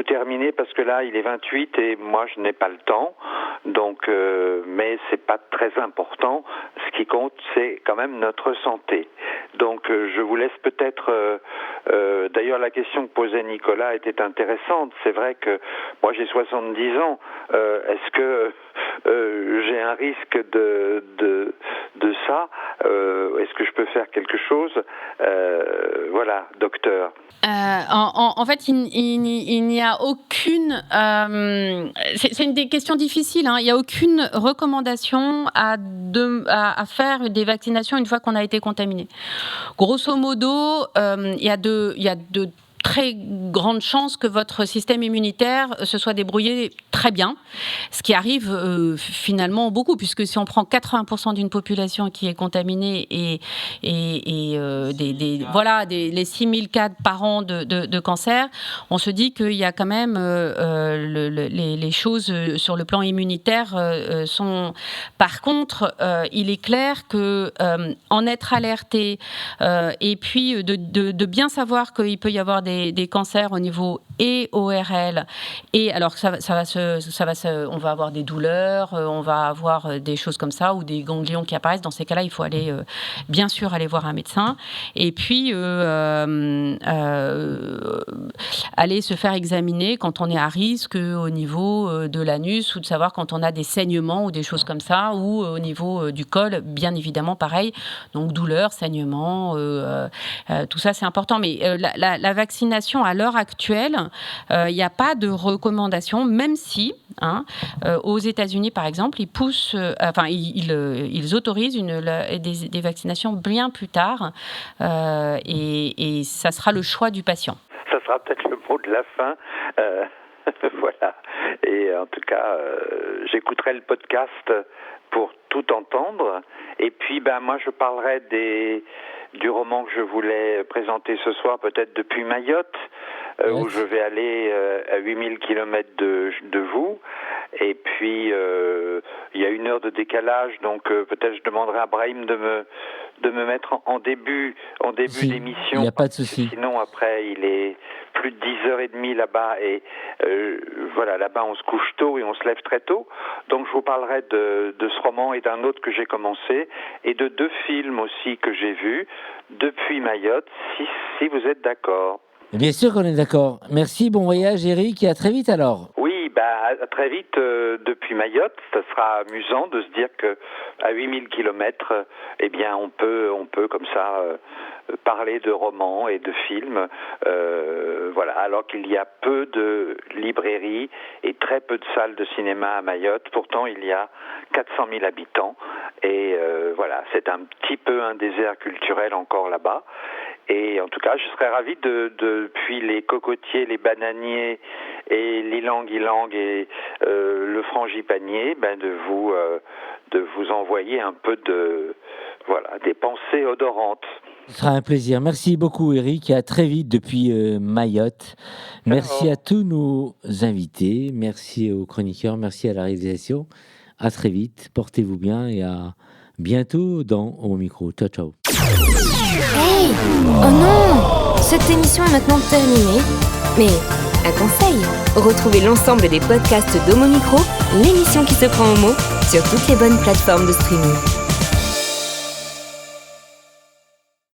terminez parce que là il est 28 et moi je n'ai pas le temps. Donc mais c'est pas très important. Ce qui compte c'est quand même notre santé. Donc je vous laisse peut-être d'ailleurs la question que posait Nicolas était intéressante. C'est vrai que moi j'ai 70 ans. Est-ce que j'ai un risque de ça? Est-ce que je peux faire quelque chose? Voilà, docteur. En fait, il n'y a aucune... c'est une des questions difficiles. Il n'y a aucune recommandation à faire des vaccinations une fois qu'on a été contaminé. Grosso modo, il y a de très grande chance que votre système immunitaire se soit débrouillé très bien, ce qui arrive finalement beaucoup, puisque si on prend 80% d'une population qui est contaminée et les 6000 cas par an de cancer, on se dit qu'il y a quand même les choses sur le plan immunitaire sont... Par contre, il est clair que en être alerté et puis de bien savoir qu'il peut y avoir des cancers au niveau et ORL et alors on va avoir des douleurs, on va avoir des choses comme ça ou des ganglions qui apparaissent. Dans ces cas-là, il faut aller bien sûr aller voir un médecin et puis aller se faire examiner quand on est à risque au niveau de l'anus ou de savoir quand on a des saignements ou des choses comme ça ou au niveau du col, bien évidemment pareil. Donc douleurs, saignements, tout ça c'est important. Mais la vaccination à l'heure actuelle, il n'y a pas de recommandation, même si aux États-Unis par exemple, ils poussent, ils autorisent des vaccinations bien plus tard, et ça sera le choix du patient. Ça sera peut-être le mot de la fin. Voilà. Et en tout cas, j'écouterai le podcast pour tout entendre. Et puis, moi, je parlerai du roman que je voulais présenter ce soir, peut-être depuis Mayotte, où je vais aller à 8000 km de vous. Et puis, il y a 1 heure de décalage, donc peut-être je demanderai à Brahim de me mettre en début d'émission. Il n'y a pas de souci. Sinon, après, il est plus de 10h30 là-bas et voilà, là-bas on se couche tôt et on se lève très tôt. Donc je vous parlerai de ce roman et d'un autre que j'ai commencé et de 2 films aussi que j'ai vus depuis Mayotte, si vous êtes d'accord. Bien sûr qu'on est d'accord. Merci, bon voyage Eric et à très vite alors. Oui, à très vite depuis Mayotte. Ça sera amusant de se dire que à 8000 km, eh bien, on peut comme ça parler de romans et de films. Voilà, alors qu'il y a peu de librairies et très peu de salles de cinéma à Mayotte. Pourtant, il y a 400 000 habitants. Et voilà, c'est un petit peu un désert culturel encore là-bas. Et en tout cas, je serais ravi depuis les cocotiers, les bananiers et l'ilang-ilang et le frangipanier, de vous envoyer un peu des pensées odorantes. Ce sera un plaisir. Merci beaucoup Eric et à très vite depuis Mayotte. Merci à tous nos invités, merci aux chroniqueurs, merci à la réalisation. À très vite, portez-vous bien et à bientôt dans Au Micro. Ciao, ciao. Hey! Oh non! Cette émission est maintenant terminée. Mais un conseil, retrouvez l'ensemble des podcasts d'Homo Micro, l'émission qui se prend au mot, sur toutes les bonnes plateformes de streaming.